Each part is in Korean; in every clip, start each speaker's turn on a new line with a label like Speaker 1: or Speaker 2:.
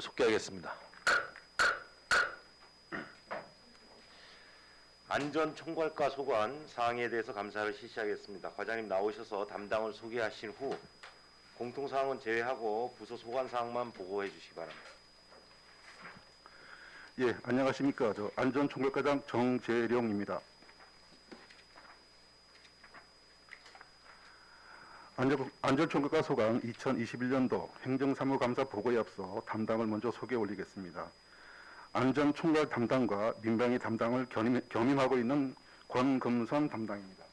Speaker 1: 속개하겠습니다. 안전총괄과 소관 사항에 대해서 감사를 실시하겠습니다. 과장님 나오셔서 담당을 소개하신 후 공통사항은 제외하고 부서 소관 사항만 보고해 주시기 바랍니다.
Speaker 2: 예, 안녕하십니까. 안전총괄과장 정재령입니다. 안전총괄과 소관 2021년도 행정사무감사 보고에 앞서 담당을 먼저 소개 올리겠습니다. 안전총괄 담당과 민방위 담당을 겸임하고 있는 권금선 담당입니다.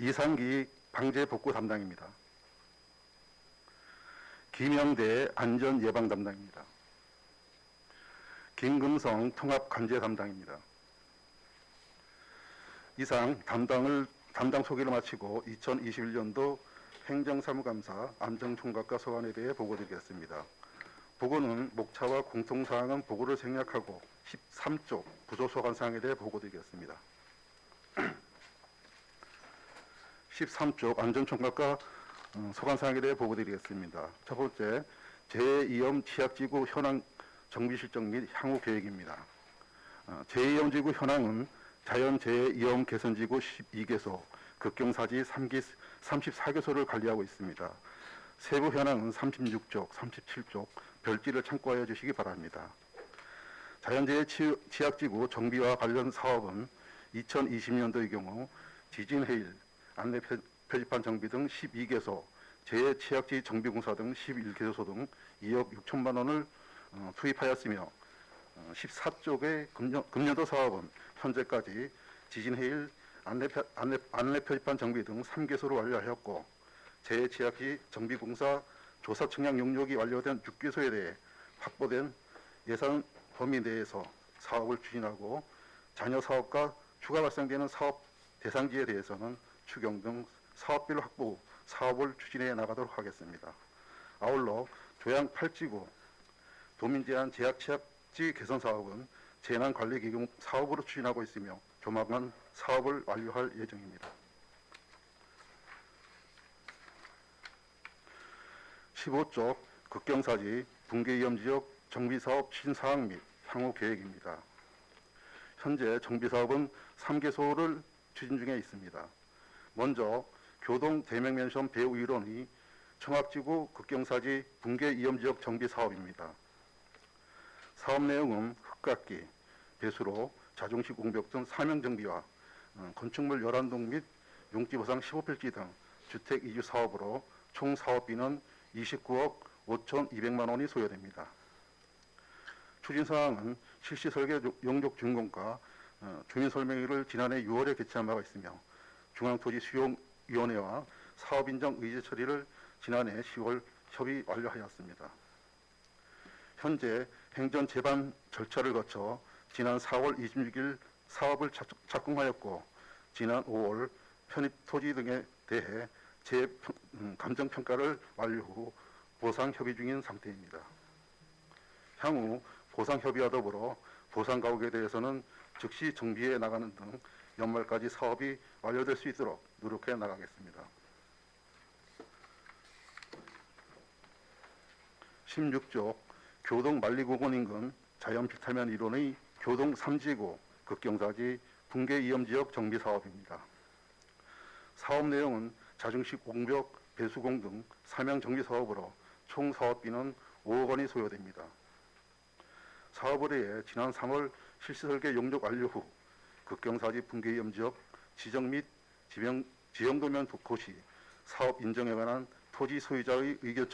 Speaker 2: 이상기 방재복구 담당입니다. 김영대 안전예방 담당입니다. 김금성 통합관제 담당입니다. 이상 담당 소개를 마치고 2021년도 행정사무감사 안전총괄과 소관에 대해 보고드리겠습니다. 보고는 목차와 공통사항은 보고를 생략하고 13쪽 부서소관사항에 대해 보고드리겠습니다. 13쪽 안전총괄과 소관사항에 대해 보고드리겠습니다. 첫 번째, 재해위험 취약지구 현황 정비실정 및 향후 계획입니다. 재해위험지구 현황은 자연재해위험 개선지구 12개소, 급경사지 34개소를 관리하고 있습니다. 세부 현황은 36쪽, 37쪽 별지를 참고하여 주시기 바랍니다. 자연재해 취약지구 정비와 관련 사업은 2020년도의 경우 지진해일, 안내 표지판 정비 등 12개소, 재해 취약지 정비공사 등 11개소 등 2억 6천만 원을 투입하였으며 14쪽의 금년도 사업은 현재까지 지진해일, 안내 표지판 정비 등 3개소를 완료하였고 재해 취약지 정비공사 조사 측량 용역이 완료된 6개소에 대해 확보된 예산 범위 내에서 사업을 추진하고 잔여 사업과 추가 발생되는 사업 대상지에 대해서는 추경 등 사업비를 확보 후 사업을 추진해 나가도록 하겠습니다. 아울러 조양 8지구 도민제한 제약 취약지 개선 사업은 재난관리기금 사업으로 추진하고 있으며 조만간 사업을 완료할 예정입니다. 15쪽 급경사지 붕괴위험지역 정비사업 추진사항 및 향후 계획입니다. 현재 정비사업은 3개소를 추진 중에 있습니다. 먼저 교동 대명면션 배후 일원이 청학지구 급경사지 붕괴위험지역 정비사업입니다. 사업 내용은 흙깎기, 배수로, 자중식 공벽 등 사명 정비와 건축물 열환동 및 용지 보상 15필지 등 주택 이주 사업으로 총 사업비는 29억 5,200만 원이 소요됩니다. 추진 사항은 실시 설계 용역 준공과 주민 설명회를 지난해 6월에 개최한 바가 있으며 중앙토지수용위원회와 사업인정 의제 처리를 지난해 10월 협의 완료하였습니다. 현재 행정 제반 절차를 거쳐 지난 4월 26일 사업을 착공하였고 지난 5월 편입 토지 등에 대해 감정평가를 완료 후 보상 협의 중인 상태입니다. 향후 보상 협의와 더불어 보상 가옥에 대해서는 즉시 정비해 나가는 등 연말까지 사업이 완료될 수 있도록 노력해 나가겠습니다. 16쪽 교동 만리공원 인근 자연필탈면 일원의 교동 3지구 급경사지 붕괴위험지역 정비사업입니다. 사업 내용은 자중식 공벽, 배수공 등 사명 정비 사업으로 총 사업비는 5억 원이 소요됩니다. 사업을 위해 지난 3월 실시 설계 용역 완료 후 급경사지 붕괴위험지역 지정 및 지형도면 도시 사업 인정에 관한 토지 소유자의 의견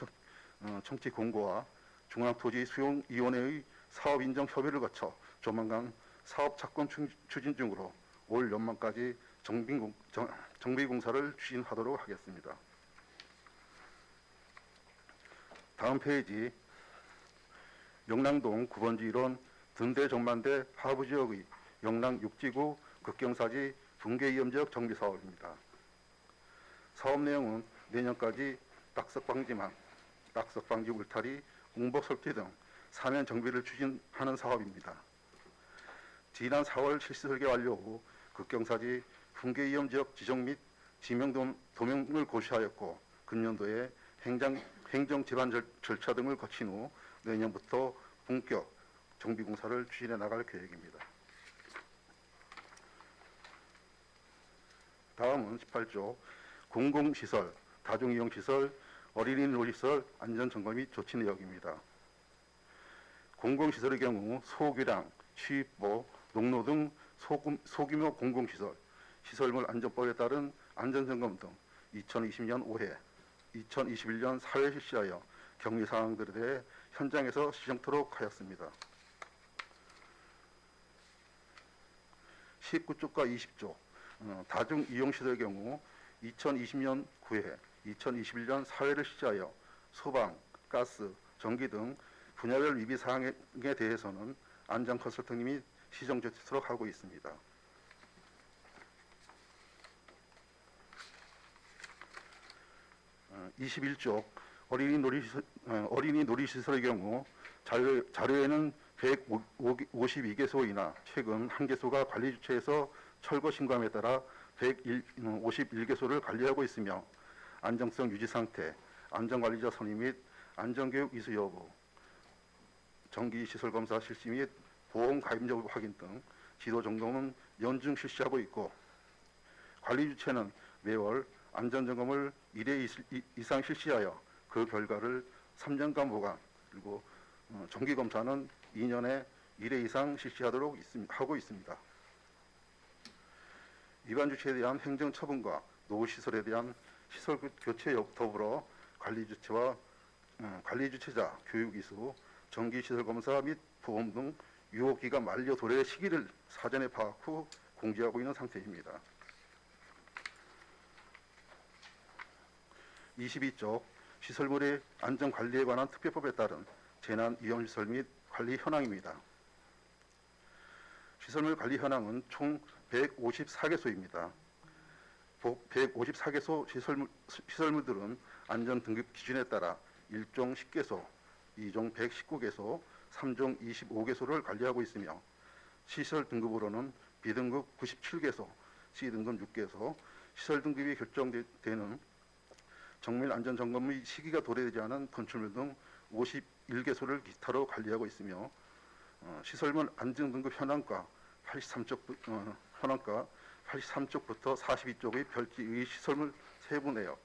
Speaker 2: 청취 공고와 중앙토지수용위원회의 사업 인정 협의를 거쳐 조만간 사업 착공 추진 중으로 올 연말까지 정비공사를 추진하도록 하겠습니다. 다음 페이지 영랑동 9번지 1원 등대 정만대 하부지역의 영랑 6지구 급경사지 붕괴위험지역 정비사업입니다. 사업 내용은 내년까지 낙석방지망, 낙석방지 울타리, 공복 설치 등 사면 정비를 추진하는 사업입니다. 지난 4월 실시 설계 완료 후 급경사지 붕괴위험지역 지정 및 지명 도명을 고시하였고 금년도에 행정 제반 절차 등을 거친 후 내년부터 본격 정비 공사를 추진해 나갈 계획입니다. 다음은 18조 공공시설, 다중이용시설, 어린이 놀이시설 안전점검 및 조치 내역입니다. 공공시설의 경우 소규량, 취입보, 농로 등 소규모 공공시설, 시설물 안전법에 따른 안전점검 등 2020년 5회, 2021년 4회 실시하여 격리 사항들에 대해 현장에서 시정토록 하였습니다. 19조과 20조 다중이용시설의 경우 2020년 9회, 2021년 4회를 실시하여 소방, 가스, 전기 등 분야별 위비 사항에 대해서는 안전 컨설팅님이 시정 조치토록 하고 있습니다. 21조 어린이 놀이시설의 경우 자료에는 152개소이나 최근 1개소가 관리주체에서 철거 신고함에 따라 151개소를 관리하고 있으며 안정성 유지 상태, 안전관리자 선임 및 안전교육 이수 여부, 정기시설검사 실시 및 보험 가입 여부 확인 등 지도 점검은 연중 실시하고 있고 관리주체는 매월 안전점검을 1회 이상 실시하여 그 결과를 3년간 보관, 그리고 정기검사는 2년에 1회 이상 실시하도록 하고 있습니다. 위반 주체에 대한 행정처분과 노후시설에 대한 시설 교체 더불어 관리주체자 교육이수, 정기시설검사 및 보험 등 유효기간 만료 도래 시기를 사전에 파악 후 공지하고 있는 상태입니다. 22조 시설물의 안전관리에 관한 특별법에 따른 재난위험시설 및 관리 현황입니다. 시설물 관리 현황은 총 154개소입니다. 154개소 시설물들은 안전등급 기준에 따라 1종 10개소, 2종 119개소, 3종 25개소를 관리하고 있으며 시설 등급으로는 B등급 97개소, C등급 6개소, 시설 등급이 결정되는 정밀 안전점검 및 시기가 도래되지 않은 건축물 등 51개소를 기타로 관리하고 있으며 시설물 안전등급 현황과 83쪽부터 42쪽의 별지의 시설물 세부 내역,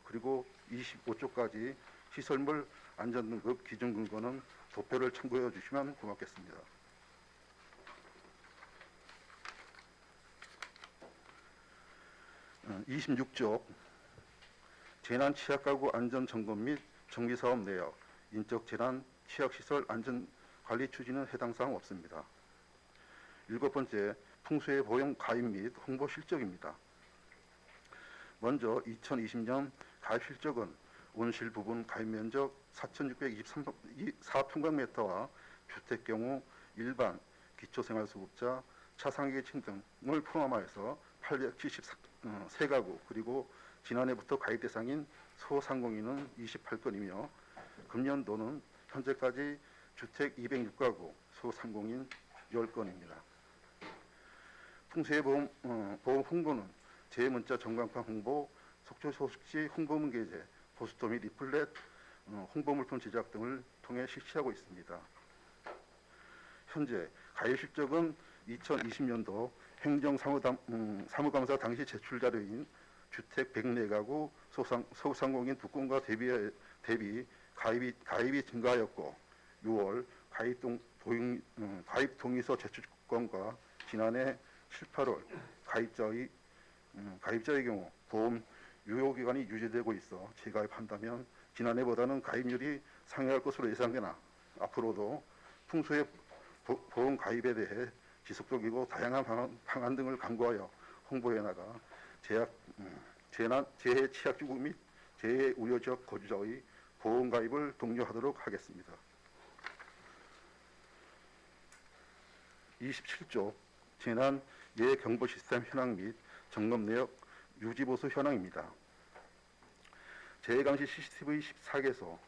Speaker 2: 그리고 25쪽까지 시설물 안전등급 기준 근거는 도표를 참고해 주시면 고맙겠습니다. 어, 26쪽 재난취약가구 안전점검 및 정비사업 내역, 인적 재난 취약시설 안전관리 추진은 해당 사항 없습니다. 7번째, 풍수해 보험 가입 및 홍보 실적입니다. 먼저 2020년 가입 실적은 온실 부분 가입 면적 4,624평방미터와 주택 경우 일반, 기초생활수급자, 차상계층 등을 포함하여서 873가구, 그리고 지난해부터 가입 대상인 소상공인은 28건이며 금년도는 현재까지 주택 206가구, 소상공인 10건입니다. 풍수해보험 홍보는 재문자 전광판 홍보, 속초 소식지 홍보문 게재, 포스터 및 리플렛, 홍보물품 제작 등을 통해 실시하고 있습니다. 현재 가입 실적은 2020년도 행정사무감사 당시 제출 자료인 주택 104가구, 소상공인 2건과 대비 가입이 증가하였고 6월 가입 동의서 제출 건과 지난해 7, 8월 가입자의 경우 보험 유효기간이 유지되고 있어 재가입한다면 지난해보다는 가입률이 상회할 것으로 예상되나 앞으로도 풍수의 보험 가입에 대해 지속적이고 다양한 방안 등을 강구하여 홍보해 나가 재해 취약주구 및 재해 우려 지역 거주자의 보험 가입을 독려하도록 하겠습니다. 27조 재난 예해 경보 시스템 현황 및 점검 내역 유지보수 현황입니다. 재해감시 CCTV 14개소,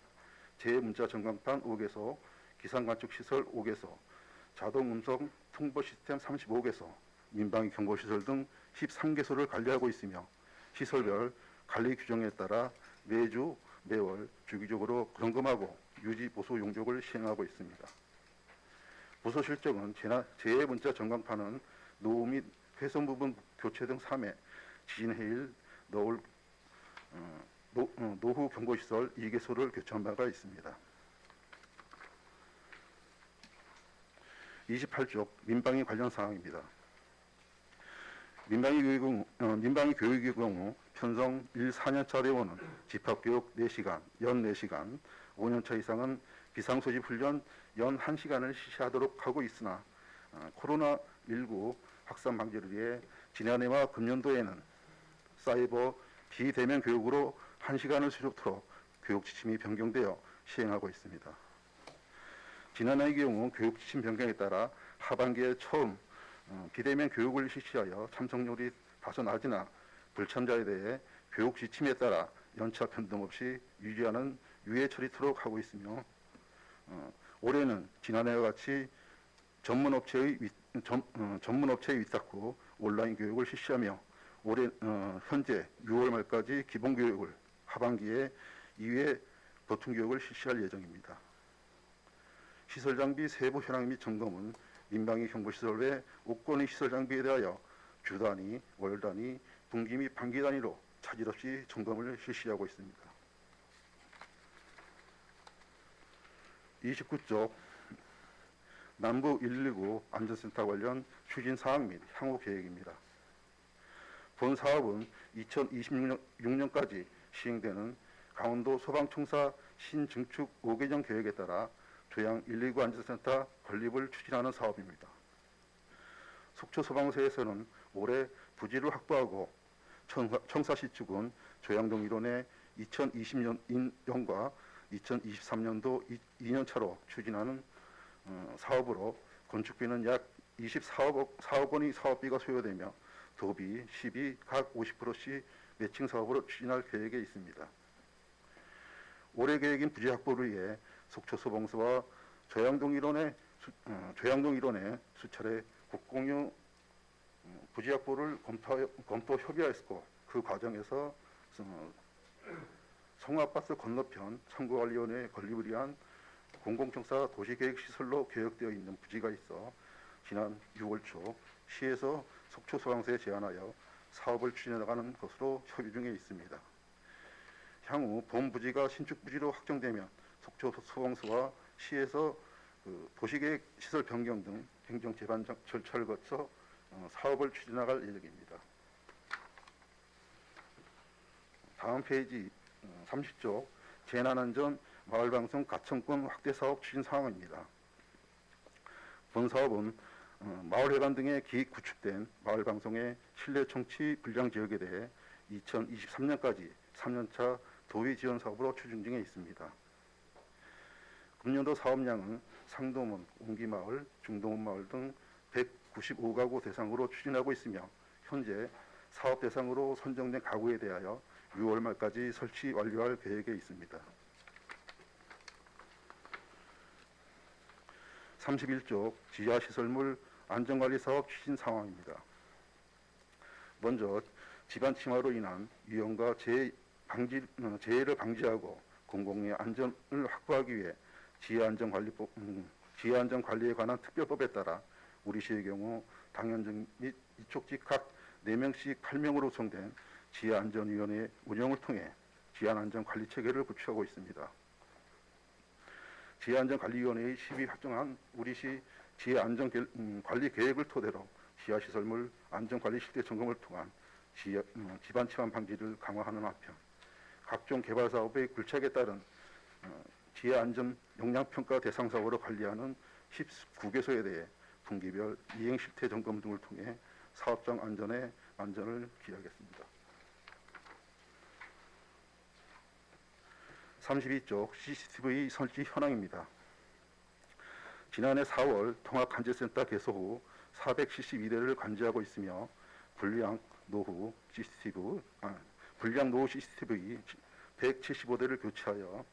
Speaker 2: 재해문자 전광판 5개소, 기상관측시설 5개소, 자동음성 통보 시스템 35개소, 민방위 경보시설 등 13개소를 관리하고 있으며 시설별 관리 규정에 따라 매주 매월 주기적으로 점검하고 유지 보수 용적을 시행하고 있습니다. 부서 실적은 재해 문자 전광판은 노후 및 훼손 부분 교체 등 3회, 지진 해일, 노후 경보시설 2개소를 교체한 바가 있습니다. 28쪽 민방위 관련 사항입니다. 민방위 교육의 경우 편성 1, 4년차 대원은 집합교육 4시간, 연 4시간, 5년차 이상은 비상소집 훈련 연 1시간을 실시하도록 하고 있으나 코로나19 확산 방지를 위해 지난해와 금년도에는 사이버 비대면 교육으로 1시간을 수록토록 교육 지침이 변경되어 시행하고 있습니다. 지난해의 경우 교육 지침 변경에 따라 하반기에 처음 비대면 교육을 실시하여 참석률이 다소 낮으나 불참자에 대해 교육 지침에 따라 연차 변동 없이 유지하는 유예 처리토록 하고 있으며 올해는 지난해와 같이 전문업체의 위탁 후 온라인 교육을 실시하며 올해 현재 6월 말까지 기본교육을 하반기에 2회 보충교육을 실시할 예정입니다. 시설장비 세부 현황 및 점검은 민방위 경보시설 외 옥권의 시설장비에 대하여 주 단위, 월 단위, 분기 및 반기 단위로 차질 없이 점검을 실시하고 있습니다. 29쪽 남부 119 안전센터 관련 추진 사항 및 향후 계획입니다. 본 사업은 2026년까지 시행되는 강원도 소방청사 신증축 5개년 계획에 따라 조양 119 안전센터 건립을 추진하는 사업입니다. 속초소방서에서는 올해 부지를 확보하고 청사시 측은 조양동 일원의 2020년과 2023년도 2년차로 추진하는 사업으로 건축비는 약 24억 원의 사업비가 소요되며 도비, 시비 각 50%씩 매칭 사업으로 추진할 계획에 있습니다. 올해 계획인 부지 확보를 위해 속초소방서와 조양동 일원의 수차례 국공유 부지 확보를 검토 협의하였고 그 과정에서 송화버스 건너편 참고관리원회 건립을 위한 공공청사 도시계획시설로 계획되어 있는 부지가 있어 지난 6월 초 시에서 속초소방서에 제안하여 사업을 추진해 나가는 것으로 협의 중에 있습니다. 향후 본 부지가 신축부지로 확정되면 속초소방서와 시에서 도시계획 시설 변경 등 행정 제반 절차를 거쳐 사업을 추진해 나갈 예정입니다. 다음 페이지 30쪽 재난안전 마을방송 가청권 확대 사업 추진 사항입니다. 본 사업은 마을회관 등의 기획 구축된 마을방송의 실내 청취 불량 지역에 대해 2023년까지 3년차 도의 지원 사업으로 추진 중에 있습니다. 금년도 사업량은 상도문, 옹기마을, 중동문마을 등 195가구 대상으로 추진하고 있으며 현재 사업 대상으로 선정된 가구에 대하여 6월 말까지 설치 완료할 계획에 있습니다. 31쪽 지하시설물 안전관리 사업 추진 상황입니다. 먼저 집안 침하로 인한 위험과 재해를 방지하고 공공의 안전을 확보하기 위해 지하안전관리에 관한 특별법에 따라 우리시의 경우 당연정 및 이촉직 각 4명씩 8명으로 구성된 지하안전위원회 운영을 통해 지하안전관리체계를 구축하고 있습니다. 지하안전관리위원회의 10위 확정한 우리시 지하안전관리 계획을 토대로 지하시설물 안전관리 실태 점검을 통한 집안 침하 방지를 강화하는 한편 각종 개발 사업의 굴착에 따른 지하안전 역량평가 대상 사업으로 관리하는 19개소에 대해 분기별 이행 실태 점검 등을 통해 사업장 안전을 기하겠습니다. 32쪽 CCTV 설치 현황입니다. 지난해 4월 통합관제센터 개소 후 472대를 관제하고 있으며 불량 노후 CCTV 175대를 교체하여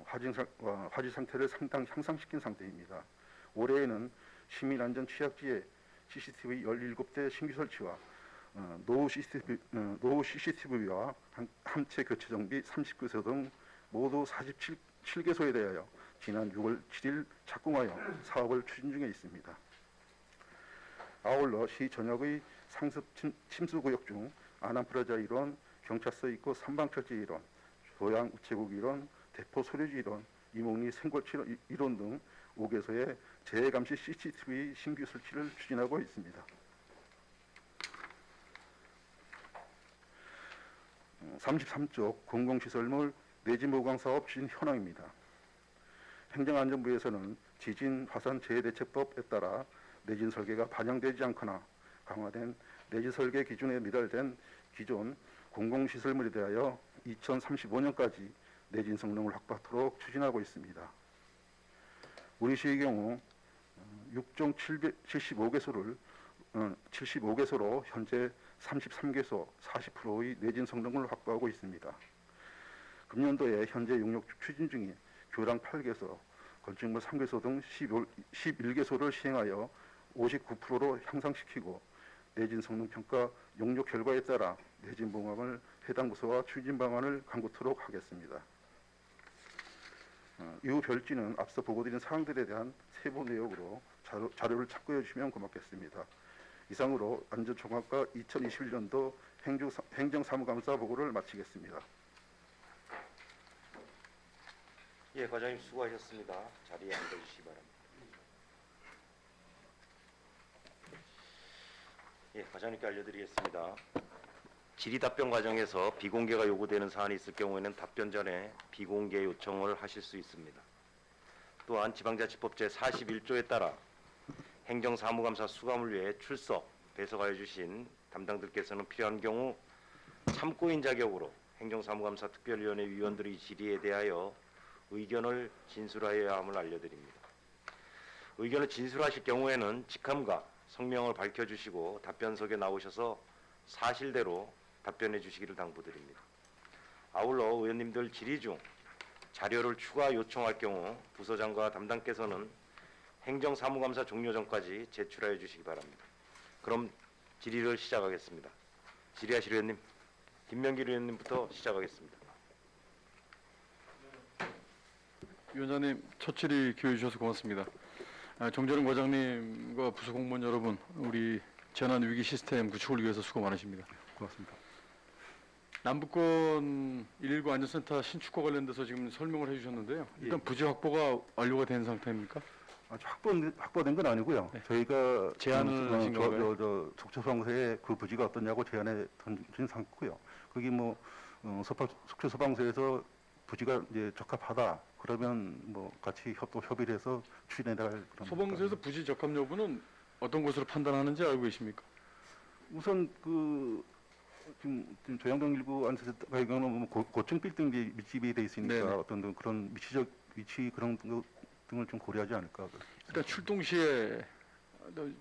Speaker 2: 화질 상태를 상당 향상시킨 상태입니다. 올해에는 시민안전 취약지에 CCTV 17대 신규 설치와 노후 CCTV와 함체 교체 정비 39소 등 모두 47개소에 대하여 지난 6월 7일 착공하여 사업을 추진 중에 있습니다. 아울러 시 전역의 상습 침수구역 중 아남프라자 일원, 경찰서 입구 삼방철제 일원, 조양 우체국 일원, 대포 소류지 일원, 이몽리 생골치 일원 등 5개소에 재해감시 CCTV 신규 설치를 추진하고 있습니다. 33쪽 공공시설물 내진보강 사업 추진 현황입니다. 행정안전부에서는 지진 화산 재해대책법에 따라 내진 설계가 반영되지 않거나 강화된 내진 설계 기준에 미달된 기존 공공시설물에 대하여 2035년까지 내진 성능을 확보하도록 추진하고 있습니다. 우리 시의 경우 6종 75개소로 현재 33개소 40%의 내진 성능을 확보하고 있습니다. 금년도에 현재 용역 추진 중인 교량 8개소, 건축물 3개소 등 11개소를 시행하여 59%로 향상시키고 내진 성능 평가 용역 결과에 따라 내진 봉합을 해당 부서와 추진 방안을 강구토록 하겠습니다. 이후 별지는 앞서 보고드린 사항들에 대한 세부 내역으로 자료를 참고해 주시면 고맙겠습니다. 이상으로 안전총괄과 2021년도 행정사무감사 보고를 마치겠습니다.
Speaker 1: 예, 과장님 수고하셨습니다. 자리에 앉아주시기 바랍니다. 예, 과장님께 알려드리겠습니다. 질의 답변 과정에서 비공개가 요구되는 사안이 있을 경우에는 답변 전에 비공개 요청을 하실 수 있습니다. 또한 지방자치법 제41조에 따라 행정사무감사 수감을 위해 출석, 배석하여 주신 담당들께서는 필요한 경우 참고인 자격으로 행정사무감사 특별위원회 위원들의 질의에 대하여 의견을 진술하여야 함을 알려드립니다. 의견을 진술하실 경우에는 직함과 성명을 밝혀주시고 답변석에 나오셔서 사실대로 답변해 주시기를 당부드립니다. 아울러 의원님들 질의 중 자료를 추가 요청할 경우 부서장과 담당께서는 행정사무감사 종료 전까지 제출하여 주시기 바랍니다. 그럼 질의를 시작하겠습니다. 질의하실 의원님, 김명길 의원님부터 시작하겠습니다.
Speaker 3: 위원장님, 첫 질의 기회해 주셔서 고맙습니다. 정재룡 과장님과 부서 공무원 여러분, 우리 재난위기 시스템 구축을 위해서 수고 많으십니다.
Speaker 2: 고맙습니다.
Speaker 3: 남북권 119 안전센터 신축과 관련돼서 지금 설명을 해주셨는데요. 일단
Speaker 2: 예.
Speaker 3: 부지 확보가 완료가 된 상태입니까?
Speaker 2: 아직 확보된 건 아니고요.
Speaker 3: 네.
Speaker 2: 저희가
Speaker 3: 제안을 하신 건가요?
Speaker 2: 속초소방서에 그 부지가 어떠냐고 제안에 던진 상태고요. 거기 속초소방서에서 부지가 이제 적합하다. 그러면 같이 협의를 해서 추진해 나갈 그런.
Speaker 3: 소방서에서 부지 적합 여부는 어떤 것으로 판단하는지 알고 계십니까?
Speaker 2: 우선 지금 조양동 일구 안센터 같은 경우는 고층 빌딩이 밀집이 돼 있으니까
Speaker 3: 네네.
Speaker 2: 어떤 그런 위치 그런 등을 좀 고려하지 않을까.
Speaker 3: 일단 출동 시에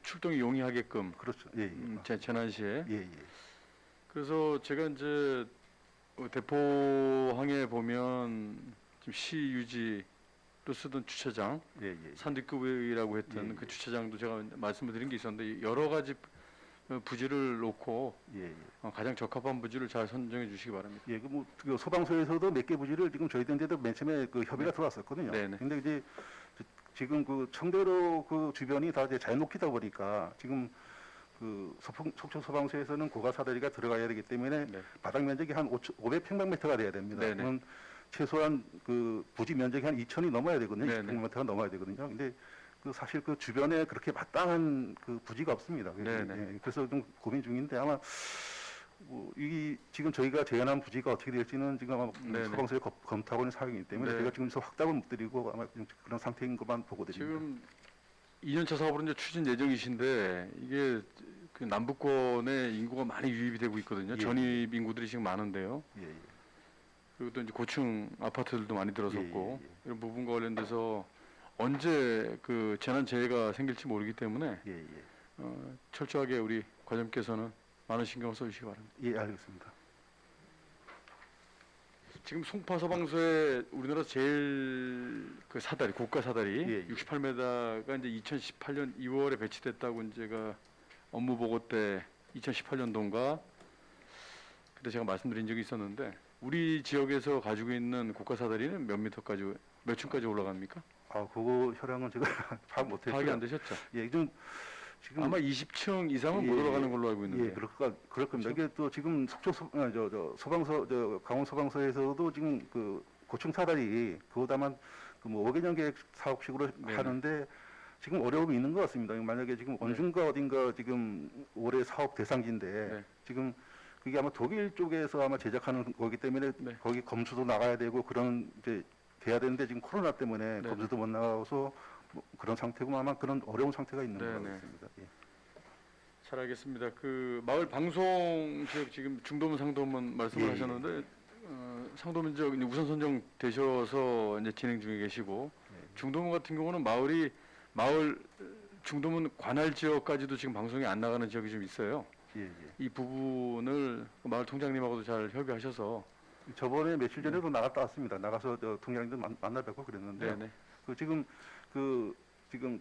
Speaker 3: 출동이 용이하게끔
Speaker 2: 그렇죠. 예, 예.
Speaker 3: 재난 시에.
Speaker 2: 예, 예.
Speaker 3: 그래서 제가 이제 대포항에 보면 지금 시 유지로 쓰던 주차장,
Speaker 2: 예, 예.
Speaker 3: 산뒷급이라고 했던
Speaker 2: 예,
Speaker 3: 그
Speaker 2: 예.
Speaker 3: 주차장도 제가 말씀을 드린 게 있었는데 여러 가지 부지를 놓고
Speaker 2: 예, 예.
Speaker 3: 가장 적합한 부지를 잘 선정해 주시기 바랍니다.
Speaker 2: 예, 그 소방서에서도 몇 개 부지를 지금 저희들한테도 맨 처음에 그 협의가 들어왔었거든요.
Speaker 3: 네네.
Speaker 2: 근데 이제 지금 그 청대로 그 주변이 다 이제 자연녹지다 보니까 지금 그 속초 소방서에서는 고가 사다리가 들어가야 되기 때문에
Speaker 3: 네.
Speaker 2: 바닥 면적이 한 500평방미터가 돼야 됩니다.
Speaker 3: 네네.
Speaker 2: 그러면 최소한 그 부지 면적이 한 2,000이 넘어야 되거든요.
Speaker 3: 네네.
Speaker 2: 2,000평방미터가 넘어야 되거든요. 근데 그 사실 그 주변에 그렇게 마땅한 그 부지가 없습니다.
Speaker 3: 네네.
Speaker 2: 예, 그래서 좀 고민 중인데 아마 이 지금 저희가 제안한 부지가 어떻게 될지는 지금 아마
Speaker 3: 네네.
Speaker 2: 소방서에 검토하고 있는 사항이기 때문에
Speaker 3: 네.
Speaker 2: 제가 지금 확답을 못 드리고 아마 좀 그런 상태인 것만 보고 드립니다.
Speaker 3: 지금 2년차 사업으로 이제 추진 예정이신데 이게 그 남북권에 인구가 많이 유입이 되고 있거든요.
Speaker 2: 예.
Speaker 3: 전입 인구들이 지금 많은데요.
Speaker 2: 예, 예.
Speaker 3: 그리고 또 이제 고층 아파트들도 많이 들어섰고
Speaker 2: 예, 예, 예.
Speaker 3: 이런 부분과 관련돼서 언제 그 재해가 생길지 모르기 때문에
Speaker 2: 예, 예.
Speaker 3: 철저하게 우리 과장님께서는 많은 신경을 써주시기 바랍니다.
Speaker 2: 예, 알겠습니다.
Speaker 3: 지금 송파 소방서에 우리나라 제일 그 사다리 고가 사다리
Speaker 2: 예, 예.
Speaker 3: 68m가 이제 2018년 2월에 배치됐다고 제가 업무 보고 때 2018년도인가 그때 제가 말씀드린 적이 있었는데 우리 지역에서 가지고 있는 고가 사다리는 몇 미터까지 몇 층까지 올라갑니까?
Speaker 2: 아, 그거 혈양은 제가 파악 못했고요.
Speaker 3: 파악이 안 되셨죠?
Speaker 2: 예, 지금
Speaker 3: 아마 20층 이상은 못
Speaker 2: 예,
Speaker 3: 올라가는 걸로 알고 있는데.
Speaker 2: 예, 그럴 겁니다.
Speaker 3: 그렇죠?
Speaker 2: 이게 또 지금 소방서, 강원 소방서에서도 지금 그 고층 사다리 그거다만 그뭐 5개년 계획 사업식으로
Speaker 3: 네네.
Speaker 2: 하는데 지금 어려움이 있는 것 같습니다. 만약에 지금 언중가 어딘가 지금 올해 사업 대상지인데
Speaker 3: 네.
Speaker 2: 지금 그게 아마 독일 쪽에서 아마 제작하는 거기 때문에
Speaker 3: 네.
Speaker 2: 거기 검수도 나가야 되고 그런 이제 돼야 되는데 지금 코로나 때문에
Speaker 3: 네네.
Speaker 2: 검수도 못 나가서 뭐 그런 상태고 아마 그런 어려운 상태가 있는 것
Speaker 3: 네네.
Speaker 2: 같습니다. 예.
Speaker 3: 잘 알겠습니다. 그 마을 방송 지역 지금 중도면 상도면 말씀을
Speaker 2: 예, 예.
Speaker 3: 하셨는데 상도면 지역 이제 우선 선정 되셔서 이제 진행 중에 계시고 중도면 같은 경우는 마을 중도면 관할 지역까지도 지금 방송이 안 나가는 지역이 좀 있어요.
Speaker 2: 예, 예.
Speaker 3: 이 부분을 그 마을 통장님하고도 잘 협의하셔서
Speaker 2: 저번에 며칠 전에도 나갔다 왔습니다. 나가서 통장님도 만나 뵙고 그랬는데
Speaker 3: 네네.
Speaker 2: 지금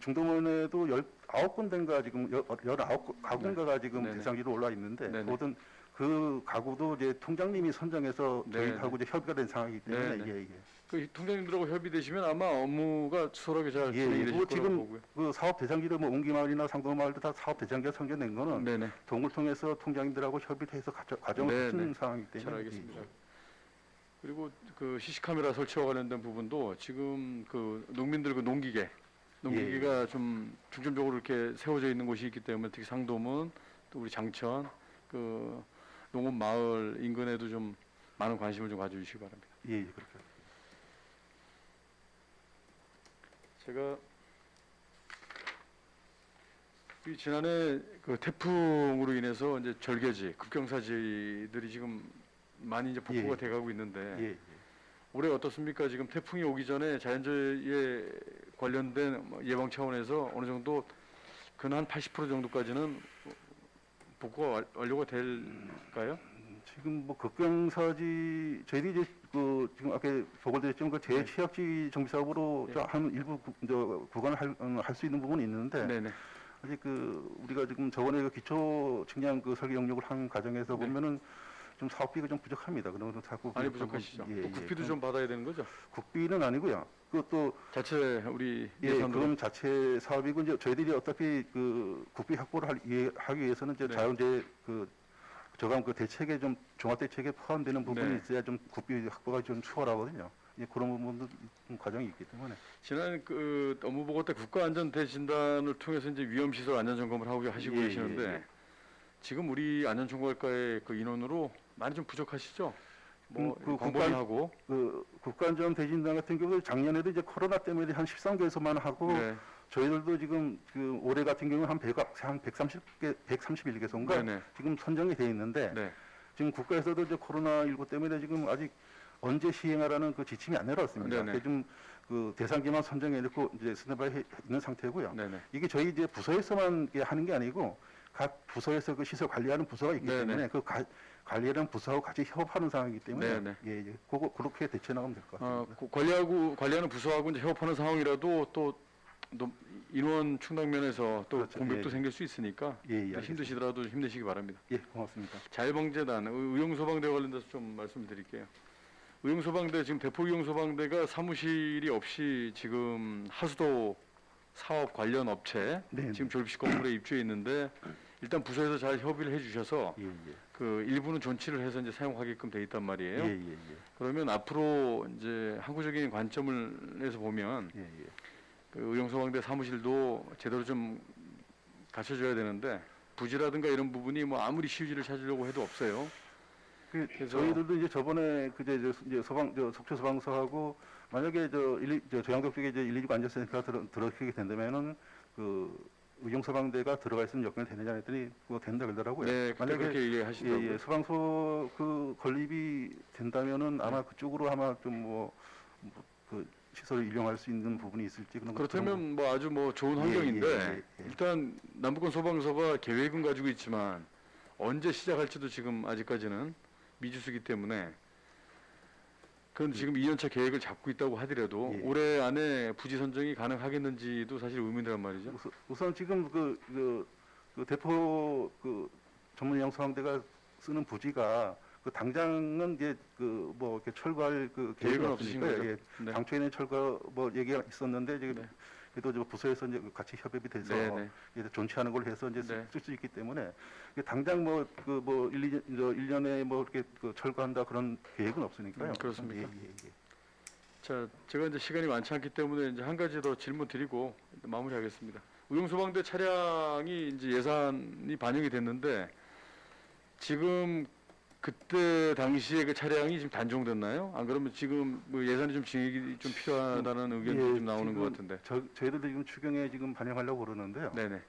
Speaker 2: 중도면에도 19군데인가 지금 19가구인가가 지금
Speaker 3: 네네.
Speaker 2: 대상지로 올라 있는데
Speaker 3: 네네.
Speaker 2: 모든 그 가구도 이제 통장님이 선정해서
Speaker 3: 네네.
Speaker 2: 저희하고 이제 협의가 된 상황이기 때문에
Speaker 3: 네네.
Speaker 2: 예, 예.
Speaker 3: 그 통장님들하고 협의되시면 아마 업무가 수월하게 잘
Speaker 2: 예,
Speaker 3: 진행이
Speaker 2: 예.
Speaker 3: 되실
Speaker 2: 그거
Speaker 3: 거라고
Speaker 2: 지금
Speaker 3: 보고요.
Speaker 2: 그 사업 대상지를 뭐 웅기마을이나 상도마을도 다 사업 대상지가 선정된 거는
Speaker 3: 네네.
Speaker 2: 동을 통해서 통장님들하고 협의를 해서 과정을
Speaker 3: 네네.
Speaker 2: 거친 상황이기 때문에
Speaker 3: 잘 알겠습니다. 그리고 그 CC카메라 설치와 관련된 부분도 지금 그 농민들 그 농기계가 좀 중점적으로 이렇게 세워져 있는 곳이 있기 때문에 특히 상도문 또 우리 장천 그 농업 마을 인근에도 좀 많은 관심을 좀 가져주시기 바랍니다.
Speaker 2: 예, 예, 그렇게.
Speaker 3: 제가 이 지난해 그 태풍으로 인해서 이제 절개지, 급경사지들이 지금 많이 이제 복구가
Speaker 2: 예.
Speaker 3: 돼가고 있는데
Speaker 2: 예, 예.
Speaker 3: 올해 어떻습니까? 지금 태풍이 오기 전에 자연재해 관련된 뭐 예방 차원에서 어느 정도 근한 80% 정도까지는 복구가 완료가 될까요?
Speaker 2: 지금 뭐 급경사지 저희들이 이제 그 지금 아까 보고드렸지만 그 재취약지 정비 사업으로
Speaker 3: 네.
Speaker 2: 한 일부 구간을 할 수 있는 부분이 있는데
Speaker 3: 네네.
Speaker 2: 아직 그 우리가 지금 저번에 그 기초 측량 그 설계 영역을 한 과정에서
Speaker 3: 네.
Speaker 2: 보면은 좀 사업비가 좀 부족합니다. 그러면 자꾸
Speaker 3: 많이 부족하시죠?
Speaker 2: 예,
Speaker 3: 또
Speaker 2: 예.
Speaker 3: 국비도 좀 받아야 되는 거죠?
Speaker 2: 국비는 아니고요. 그것도
Speaker 3: 자체 우리
Speaker 2: 예,
Speaker 3: 예산으로.
Speaker 2: 그건 자체 사업이고 이제 저희들이 어차피 그 국비 확보를 하기 위해서는 이제
Speaker 3: 네.
Speaker 2: 자연재해 그 저감 그 대책에 좀 종합 대책에 포함되는 부분이
Speaker 3: 네.
Speaker 2: 있어야 좀 국비 확보가 좀 수월하거든요. 예, 그런 부분도 좀 과정이 있기 때문에
Speaker 3: 지난 그 업무 보고 때 국가안전대진단을 통해서 이제 위험시설 안전점검을 하시고
Speaker 2: 예,
Speaker 3: 계시는데
Speaker 2: 예, 예.
Speaker 3: 지금 우리 안전총괄과의 그 인원으로 많이 좀 부족하시죠? 뭐
Speaker 2: 그
Speaker 3: 광범위하고
Speaker 2: 그 국가안전 대진단 같은 경우 작년에도 이제 코로나 때문에 한 13개소만 하고
Speaker 3: 네.
Speaker 2: 저희들도 지금 그 올해 같은 경우 한 130개 131개소인가
Speaker 3: 네네.
Speaker 2: 지금 선정이 돼 있는데
Speaker 3: 네.
Speaker 2: 지금 국가에서도 이제 코로나19 때문에 지금 아직 언제 시행하라는 그 지침이 안 내려왔습니다.
Speaker 3: 네네.
Speaker 2: 지금 그 대상지만 선정해 놓고 이제 스탠바이 있는 상태고요.
Speaker 3: 네네.
Speaker 2: 이게 저희 이제 부서에서만 이렇게 하는 게 아니고 각 부서에서 그 시설 관리하는 부서가 있기
Speaker 3: 네네.
Speaker 2: 때문에 그 관리하는 부서하고 같이 협업하는 상황이기 때문에
Speaker 3: 네네.
Speaker 2: 예, 예. 그렇게 대처해 나가면 될 것 같습니다.
Speaker 3: 관리하는 부서하고 이제 협업하는 상황이라도 또 인원 충당 면에서 또
Speaker 2: 그렇죠.
Speaker 3: 공백도
Speaker 2: 예.
Speaker 3: 생길 수 있으니까
Speaker 2: 예, 예, 알겠습니다.
Speaker 3: 힘드시더라도 힘내시기 바랍니다.
Speaker 2: 예, 고맙습니다.
Speaker 3: 자율방재단 의용소방대 관련돼서 좀 말씀드릴게요. 의용소방대 지금 대포 의용소방대가 사무실이 없이 지금 하수도 사업 관련 업체
Speaker 2: 네,
Speaker 3: 지금 졸업식 건물에 입주해 있는데 일단 부서에서 잘 협의를 해주셔서
Speaker 2: 예, 예.
Speaker 3: 그 일부는 존치를 해서 이제 사용하게끔 돼 있단 말이에요.
Speaker 2: 예, 예, 예.
Speaker 3: 그러면 앞으로 이제 항구적인 관점을 해서 보면
Speaker 2: 예, 예.
Speaker 3: 그 의용소방대 사무실도 제대로 좀 갖춰줘야 되는데 부지라든가 이런 부분이 뭐 아무리 시유지를 찾으려고 해도 없어요. 그래서-
Speaker 2: 저희들도 이제 저번에 그제 이제 속초 소방서하고 만약에 저 양덕 쪽에 이제 119 안전센터가 들어가게 된다면은 그 의용소방대가 들어가 있으면 여건이 되느냐 했더니 그거 된다 그러더라고요.
Speaker 3: 네, 그때
Speaker 2: 만약에
Speaker 3: 그렇게 얘기하시더라고요.
Speaker 2: 예, 예, 소방서 그 건립이 된다면은 아마
Speaker 3: 네.
Speaker 2: 그쪽으로 아마 좀 그 시설을 이용할 수 있는 부분이 있을지 그런
Speaker 3: 그렇다면 뭐 아주 뭐 좋은
Speaker 2: 예,
Speaker 3: 환경인데
Speaker 2: 예, 예, 예.
Speaker 3: 일단 남북권 소방서가 계획은 가지고 있지만 언제 시작할지도 지금 아직까지는 미지수기 때문에 그건 지금 2년차 계획을 잡고 있다고 하더라도
Speaker 2: 예.
Speaker 3: 올해 안에 부지 선정이 가능하겠는지도 사실 의문이란 말이죠.
Speaker 2: 우선 지금 그 대포 그 전문 영소방대가 쓰는 부지가 그 당장은 이제 그 뭐 이렇게 철거할 그
Speaker 3: 계획은
Speaker 2: 계획은
Speaker 3: 없으신
Speaker 2: 없으니까
Speaker 3: 거죠?
Speaker 2: 예,
Speaker 3: 네.
Speaker 2: 당초에는 철거 뭐 얘기가 있었는데 지금
Speaker 3: 네.
Speaker 2: 그래도 저 부서에서 이제 같이 협업이 돼서
Speaker 3: 네, 네.
Speaker 2: 이제 존치하는 걸 해서 이제
Speaker 3: 네.
Speaker 2: 쓸 수 있기 때문에 이게 당장 뭐 그 뭐 1년에 뭐 이렇게 그 철거한다 그런 계획은 없으니까요.
Speaker 3: 그렇습니까?
Speaker 2: 예.
Speaker 3: 자, 제가 이제 시간이 많지 않기 때문에 이제 한 가지 더 질문 드리고 마무리하겠습니다. 의용소방대 차량이 이제 예산이 반영이 됐는데 지금 그때 당시에 그 차량이 지금 단종됐나요? 안 그러면 지금 뭐 예산이 좀 증액이 좀 필요하다는 의견이 좀 나오는 것 같은데.
Speaker 2: 저희들도 지금 추경에 지금 반영하려고 그러는데요.
Speaker 3: 네네.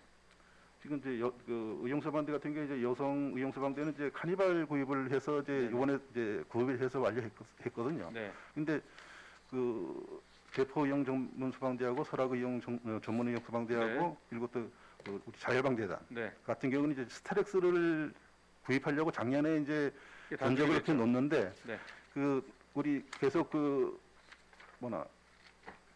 Speaker 2: 지금 이제 그 의용소방대 같은 경우에 이제 여성 의용소방대는 이제 카니발 구입을 해서 이제
Speaker 3: 네네.
Speaker 2: 이번에 이제 구입을 해서 완료했거든요.
Speaker 3: 네.
Speaker 2: 근데 그 대포 의용 전문 소방대하고 설악 의용 전문 의용 소방대하고
Speaker 3: 네.
Speaker 2: 그리고 또 그 우리 자율방대단
Speaker 3: 네.
Speaker 2: 같은 경우는 이제 스타렉스를 구입하려고 작년에 이제
Speaker 3: 이게
Speaker 2: 견적을 이렇게
Speaker 3: 단종이
Speaker 2: 놓는데
Speaker 3: 됐죠. 네.
Speaker 2: 그 우리 계속 그 뭐나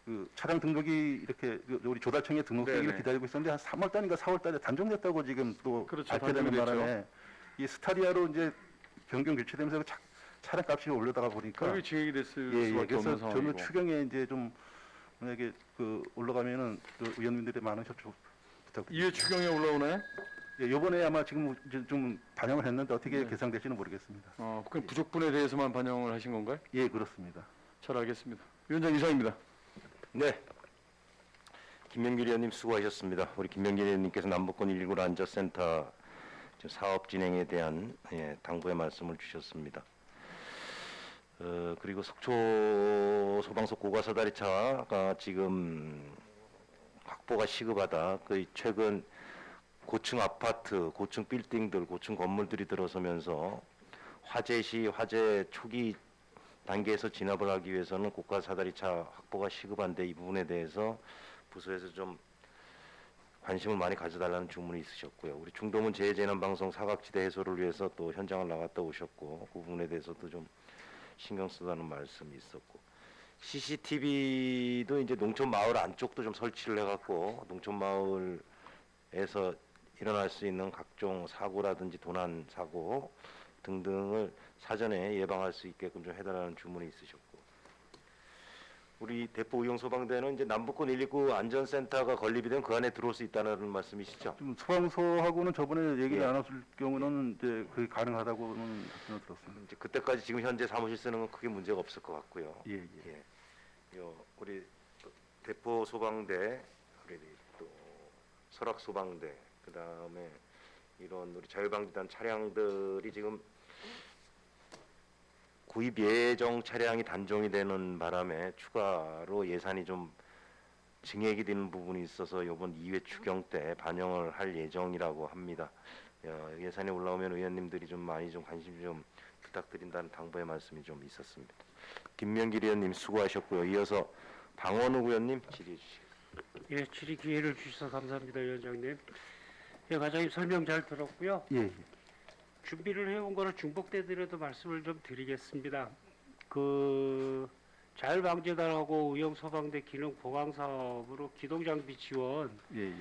Speaker 2: 그 차량 등록이 이렇게 그 우리 조달청에 등록되기를
Speaker 3: 네네.
Speaker 2: 기다리고 있었는데 한 3월 달인가 4월 달에 단종됐다고 지금 또
Speaker 3: 그렇죠.
Speaker 2: 발표되는
Speaker 3: 단종이 됐죠.
Speaker 2: 바람에 이 스타리아로 이제 변경 교체되면서 차량 값이 올라다가 보니까
Speaker 3: 가격이 증액이 됐을
Speaker 2: 예,
Speaker 3: 수밖에
Speaker 2: 그래서
Speaker 3: 없는
Speaker 2: 저는
Speaker 3: 상황이고.
Speaker 2: 추경에 이제 좀 만약에 그 올라가면은 그 의원님들의 많은 협조 부탁드립니다.
Speaker 3: 이회 추경에 올라오나요?
Speaker 2: 예, 이번에 아마 지금 이제 좀 반영을 했는데 어떻게
Speaker 3: 네.
Speaker 2: 계산될지는 모르겠습니다.
Speaker 3: 그 부족분에 대해서만 반영을 하신 건가요?
Speaker 2: 예, 그렇습니다.
Speaker 3: 잘 알겠습니다. 위원장 이상입니다.
Speaker 1: 네. 김명길 의원님 수고하셨습니다. 우리 김명길 의원님께서 남북권 119 안전센터 지금 사업 진행에 대한 당부의 말씀을 주셨습니다. 그리고 속초 소방서 고가사다리차가 지금 확보가 시급하다. 그 최근 고층 아파트, 고층 빌딩들, 고층 건물들이 들어서면서 화재 시 화재 초기 단계에서 진압을 하기 위해서는 고가 사다리차 확보가 시급한데 이 부분에 대해서 부서에서 좀 관심을 많이 가져달라는 주문이 있으셨고요. 우리 중도문 재해재난방송 사각지대 해소를 위해서 또 현장을 나갔다 오셨고 그 부분에 대해서도 좀 신경 쓰다는 말씀이 있었고 CCTV도 이제 농촌 마을 안쪽도 좀 설치를 해갖고 농촌 마을에서 일어날 수 있는 각종 사고라든지 도난 사고 등등을 사전에 예방할 수 있게끔 좀 해달라는 주문이 있으셨고 우리 대포 의용소방대는 이제 남북권 119 안전센터가 건립이 되면 그 안에 들어올 수 있다는 말씀이시죠?
Speaker 2: 좀 소방서하고는 저번에 얘기를
Speaker 1: 예.
Speaker 2: 안 했을 경우는 이제 그게 가능하다고는 답변을 들었습니다.
Speaker 1: 이제 그때까지 지금 현재 사무실 쓰는 건 크게 문제가 없을 것 같고요.
Speaker 2: 예.
Speaker 1: 우리 또 대포 소방대, 우리 또 설악 소방대, 그 다음에 이런 우리 자율방지단 차량들이 지금 구입 예정 차량이 단종이 되는 바람에 추가로 예산이 좀 증액이 되는 부분이 있어서 이번 2회 추경 때 반영을 할 예정이라고 합니다. 예산이 올라오면 의원님들이 좀 많이 좀 관심 좀 부탁드린다는 당부의 말씀이 좀 있었습니다. 김명길 의원님 수고하셨고요. 이어서 방원욱 의원님 질의해 주시겠습니다.
Speaker 4: 예, 질의 기회를 주셔서 감사합니다, 위원장님. 예, 과장님 설명 잘 들었고요.
Speaker 2: 예.
Speaker 4: 준비를 해온 거를 중복돼 드려도 말씀을 좀 드리겠습니다. 그 자율방재단하고 의용소방대 기능 보강 사업으로 기동장비 지원
Speaker 2: 예.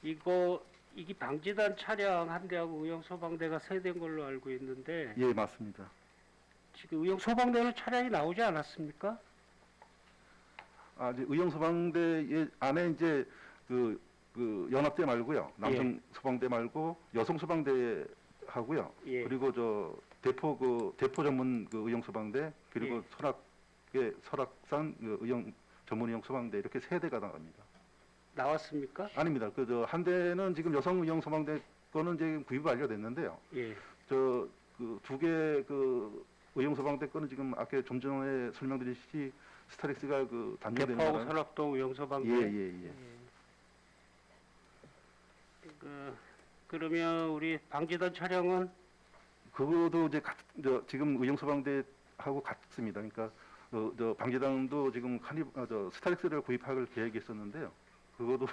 Speaker 4: 이게 방재단 차량 한 대하고 의용소방대가 세 대인 걸로 알고 있는데
Speaker 2: 예, 맞습니다.
Speaker 4: 지금 의용소방대는 차량이 나오지 않았습니까?
Speaker 2: 이제 의용소방대 안에 이제 그 연합대 말고요. 남성 소방대 말고 여성 소방대 하고요.
Speaker 4: 예.
Speaker 2: 그리고 저 대포 전문 그 의용소방대 그리고
Speaker 4: 예.
Speaker 2: 설악산 그 의용 전문 의용소방대 이렇게 세 대가 나갑니다.
Speaker 4: 나왔습니까?
Speaker 2: 아닙니다. 그 저 한 대는 지금 여성 의용소방대 거는 지금 구입 완료됐는데요.
Speaker 4: 예.
Speaker 2: 저 그 두 개 그 의용소방대 거는 지금 아까 좀 전에 설명드렸듯이 스타렉스가 그 단종되는
Speaker 4: 대포하고
Speaker 2: 바람에
Speaker 4: 설악동 의용소방대.
Speaker 2: 예.
Speaker 4: 그러면 우리 방재단 차량은
Speaker 2: 그거도 이제 지금 의용소방대하고 같습니다. 그러니까 저 방재단도 지금 스타렉스를 구입할 계획이 있었는데요. 그것도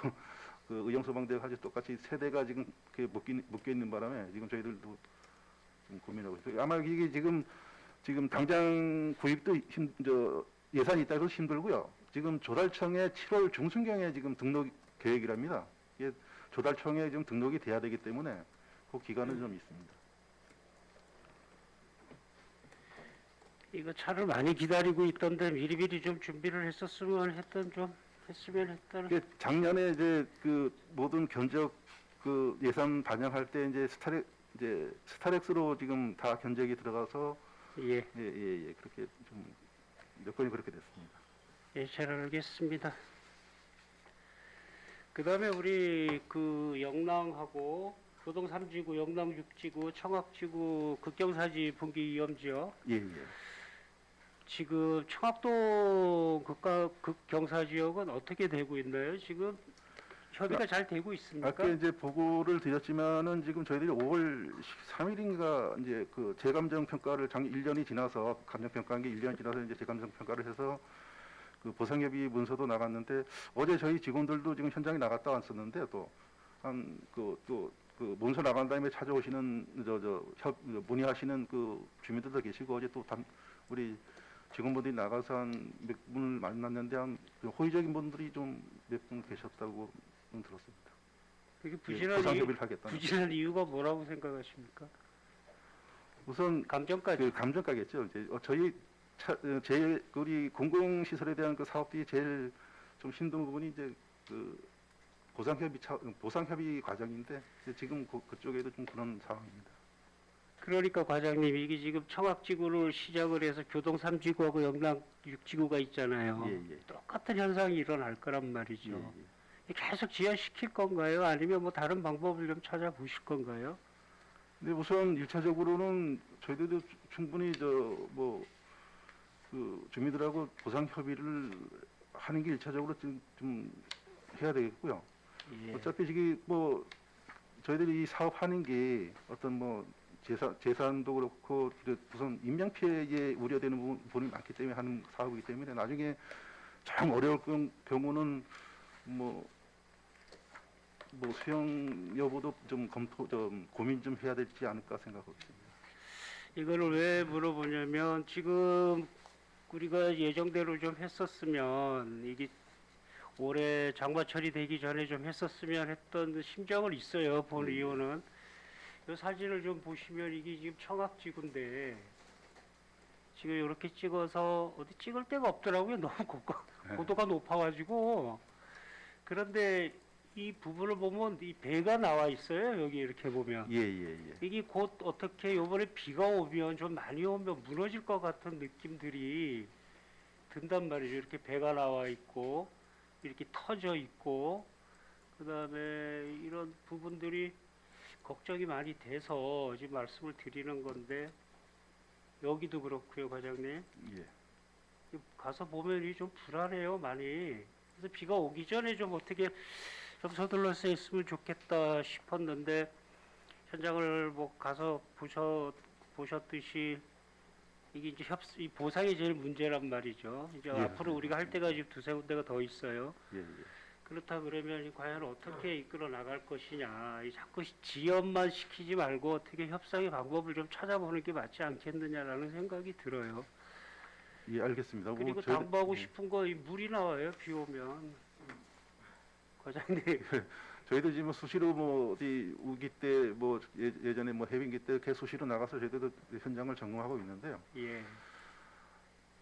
Speaker 2: 그 의용소방대가 아주 똑같이 세 대가 지금 묶여 있는 바람에 지금 저희들도 좀 고민하고 있어요. 아마 이게 지금 당장 구입도 예산이 있다고 해서 힘들고요. 지금 조달청에 7월 중순경에 지금 등록 계획이랍니다. 이게 조달청에 지금 등록이 돼야 되기 때문에 그 기간은 좀 있습니다.
Speaker 4: 이거 차를 많이 기다리고 있던데 미리미리 좀 준비를 했었으면 했다는.
Speaker 2: 이게 작년에 이제 그 모든 견적 그 예산 반영할 때 이제 스타렉스로 지금 다 견적이 들어가서
Speaker 4: 예,
Speaker 2: 그렇게 좀 몇 건이 그렇게 됐습니다.
Speaker 4: 예, 잘 알겠습니다. 그다음에 우리 그 영랑하고 교동 3지구, 영랑 6지구, 청학지구 극경사지 분기 위험지역
Speaker 2: 예.
Speaker 4: 지금 청학동 극경사지역은 어떻게 되고 있나요? 지금 협의가 잘 되고 있습니까?
Speaker 2: 아까 이제 보고를 드렸지만은 지금 저희들이 5월 13일인가 이제 그 재감정 평가를 작년 1년이 지나서 감정 평가한 게 1년이 지나서 이제 재감정 평가를 해서 그 보상협의 문서도 나갔는데 어제 저희 직원들도 지금 현장에 나갔다 왔었는데 또 그 문서 나간 다음에 찾아오시는 문의하시는 그 주민들도 계시고 어제 또 우리 직원분들이 나가서 한 몇 분을 만났는데 한 호의적인 분들이 좀 몇 분 계셨다고 들었습니다.
Speaker 4: 그게
Speaker 2: 보상협의를 하겠다.
Speaker 4: 부진한 이유가 뭐라고 생각하십니까?
Speaker 2: 우선
Speaker 4: 감정까지.
Speaker 2: 그 감정가겠죠. 이제 우리 공공시설에 대한 그 사업들이 제일 좀 힘든 부분이 이제 그 보상협의 과정인데 이제 지금 그쪽에도 좀 그런 상황입니다.
Speaker 4: 그러니까 과장님 이게 지금 청학지구를 시작을 해서 교동 3지구하고 영랑 6지구가 있잖아요.
Speaker 2: 예.
Speaker 4: 똑같은 현상이 일어날 거란 말이죠.
Speaker 2: 예.
Speaker 4: 계속 지연시킬 건가요? 아니면 뭐 다른 방법을 좀 찾아보실 건가요?
Speaker 2: 근데 우선 1차적으로는 저희들도 충분히 그 주민들하고 보상 협의를 하는 게 1차적으로 좀 해야 되겠고요.
Speaker 4: 예.
Speaker 2: 어차피 이게 뭐 저희들이 이 사업하는 게 어떤 뭐 재산도 그렇고 우선 인명 피해에 우려되는 부분이 많기 때문에 하는 사업이기 때문에 나중에 정 어려울 경우는 뭐 수용 여부도 좀 고민 좀 해야 되지 않을까 생각하고 있습니다.
Speaker 4: 이거를 왜 물어보냐면 지금 우리가 예정대로 좀 했었으면 이게 올해 장마철이 되기 전에 좀 했었으면 했던 심정은 있어요. 본 의원은. 이 사진을 좀 보시면 이게 지금 청학지구인데 지금 이렇게 찍어서 어디 찍을 데가 없더라고요. 너무 고도가 높아가지고. 그런데 이 부분을 보면 이 배가 나와 있어요. 여기 이렇게 보면.
Speaker 2: 예.
Speaker 4: 이게 곧 어떻게 요번에 비가 오면 좀 많이 오면 무너질 것 같은 느낌들이 든단 말이죠. 이렇게 배가 나와 있고 이렇게 터져 있고 그다음에 이런 부분들이 걱정이 많이 돼서 지금 말씀을 드리는 건데 여기도 그렇고요, 과장님.
Speaker 2: 예.
Speaker 4: 가서 보면 이 좀 불안해요, 많이. 그래서 비가 오기 전에 좀 어떻게 좀 서둘러서 했으면 좋겠다 싶었는데 현장을 뭐 가서 보셨듯이 이게 이제 이 보상이 제일 문제란 말이죠. 이제
Speaker 2: 예,
Speaker 4: 앞으로 우리가 할 때가 지금 두세 군데가 더 있어요.
Speaker 2: 예.
Speaker 4: 그렇다 그러면 과연 어떻게 이끌어 나갈 것이냐. 자꾸 지연만 시키지 말고 어떻게 협상의 방법을 좀 찾아보는 게 맞지 않겠느냐라는 생각이 들어요.
Speaker 2: 예, 알겠습니다.
Speaker 4: 그리고 당부하고 싶은 거 이 물이 나와요. 비 오면. 과장님.
Speaker 2: 저희도 지금 수시로 뭐 어디 우기 때 뭐 예전에 뭐 해빙기 때 계속 수시로 나가서 저희도 현장을 점검하고 있는데요.
Speaker 4: 예.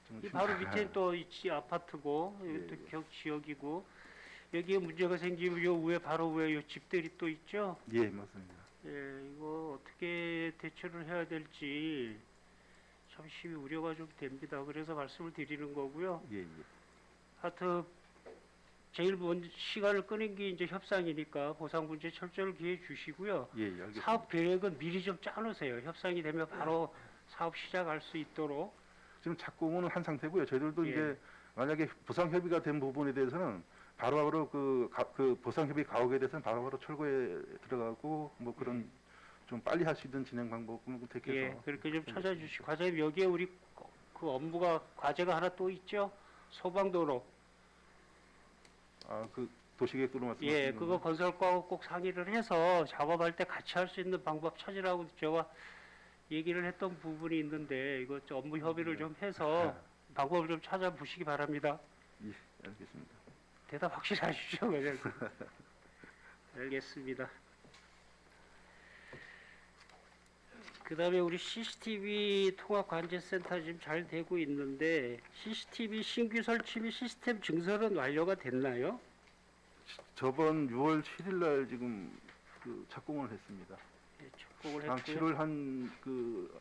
Speaker 2: 좀
Speaker 4: 이 바로 밑에 또 있지 아파트고 여기 또 격 지역이고 여기에 문제가 생기면 요 위에 바로 위에 요 집들이 또 있죠.
Speaker 2: 예, 맞습니다.
Speaker 4: 예, 이거 어떻게 대처를 해야 될지 참 심히 우려가 좀 됩니다. 그래서 말씀을 드리는 거고요.
Speaker 2: 예.
Speaker 4: 하여튼 제일 먼저 시간을 끄는 게 이제 협상이니까 보상 문제 철저히 기해 주시고요.
Speaker 2: 예, 알겠습니다.
Speaker 4: 사업 계획은 미리 좀 짜놓으세요. 협상이 되면 바로 사업 시작할 수 있도록.
Speaker 2: 지금 착공은 한 상태고요. 저희들도
Speaker 4: 예.
Speaker 2: 이제 만약에 보상 협의가 된 부분에 대해서는 바로바로 그 보상 협의 가옥에 대해서는 바로바로 철거에 들어가고 뭐 그런 좀 빨리 할 수 있는 진행 방법을 택해서
Speaker 4: 예, 그렇게 좀 찾아주시고 과장님 여기에 우리 그 업무가 과제가 하나 또 있죠. 소방도로.
Speaker 2: 그 도시계획도로 말씀하시는
Speaker 4: 예, 그거 건설과하고 꼭 상의를 해서 작업할 때 같이 할 수 있는 방법 찾으라고 제가 얘기를 했던 부분이 있는데 이거 좀 업무 협의를 좀 해서 방법을 좀 찾아보시기 바랍니다.
Speaker 2: 예, 알겠습니다.
Speaker 4: 대답 확실히 하십시오, 과장님. 알겠습니다. 그다음에 우리 CCTV 통합관제센터 지금 잘 되고 있는데 CCTV 신규 설치 및 시스템 증설은 완료가 됐나요?
Speaker 2: 저번 6월 7일 날 지금 그 착공을 했습니다.
Speaker 4: 예, 착공을
Speaker 2: 한
Speaker 4: 했고요.
Speaker 2: 7월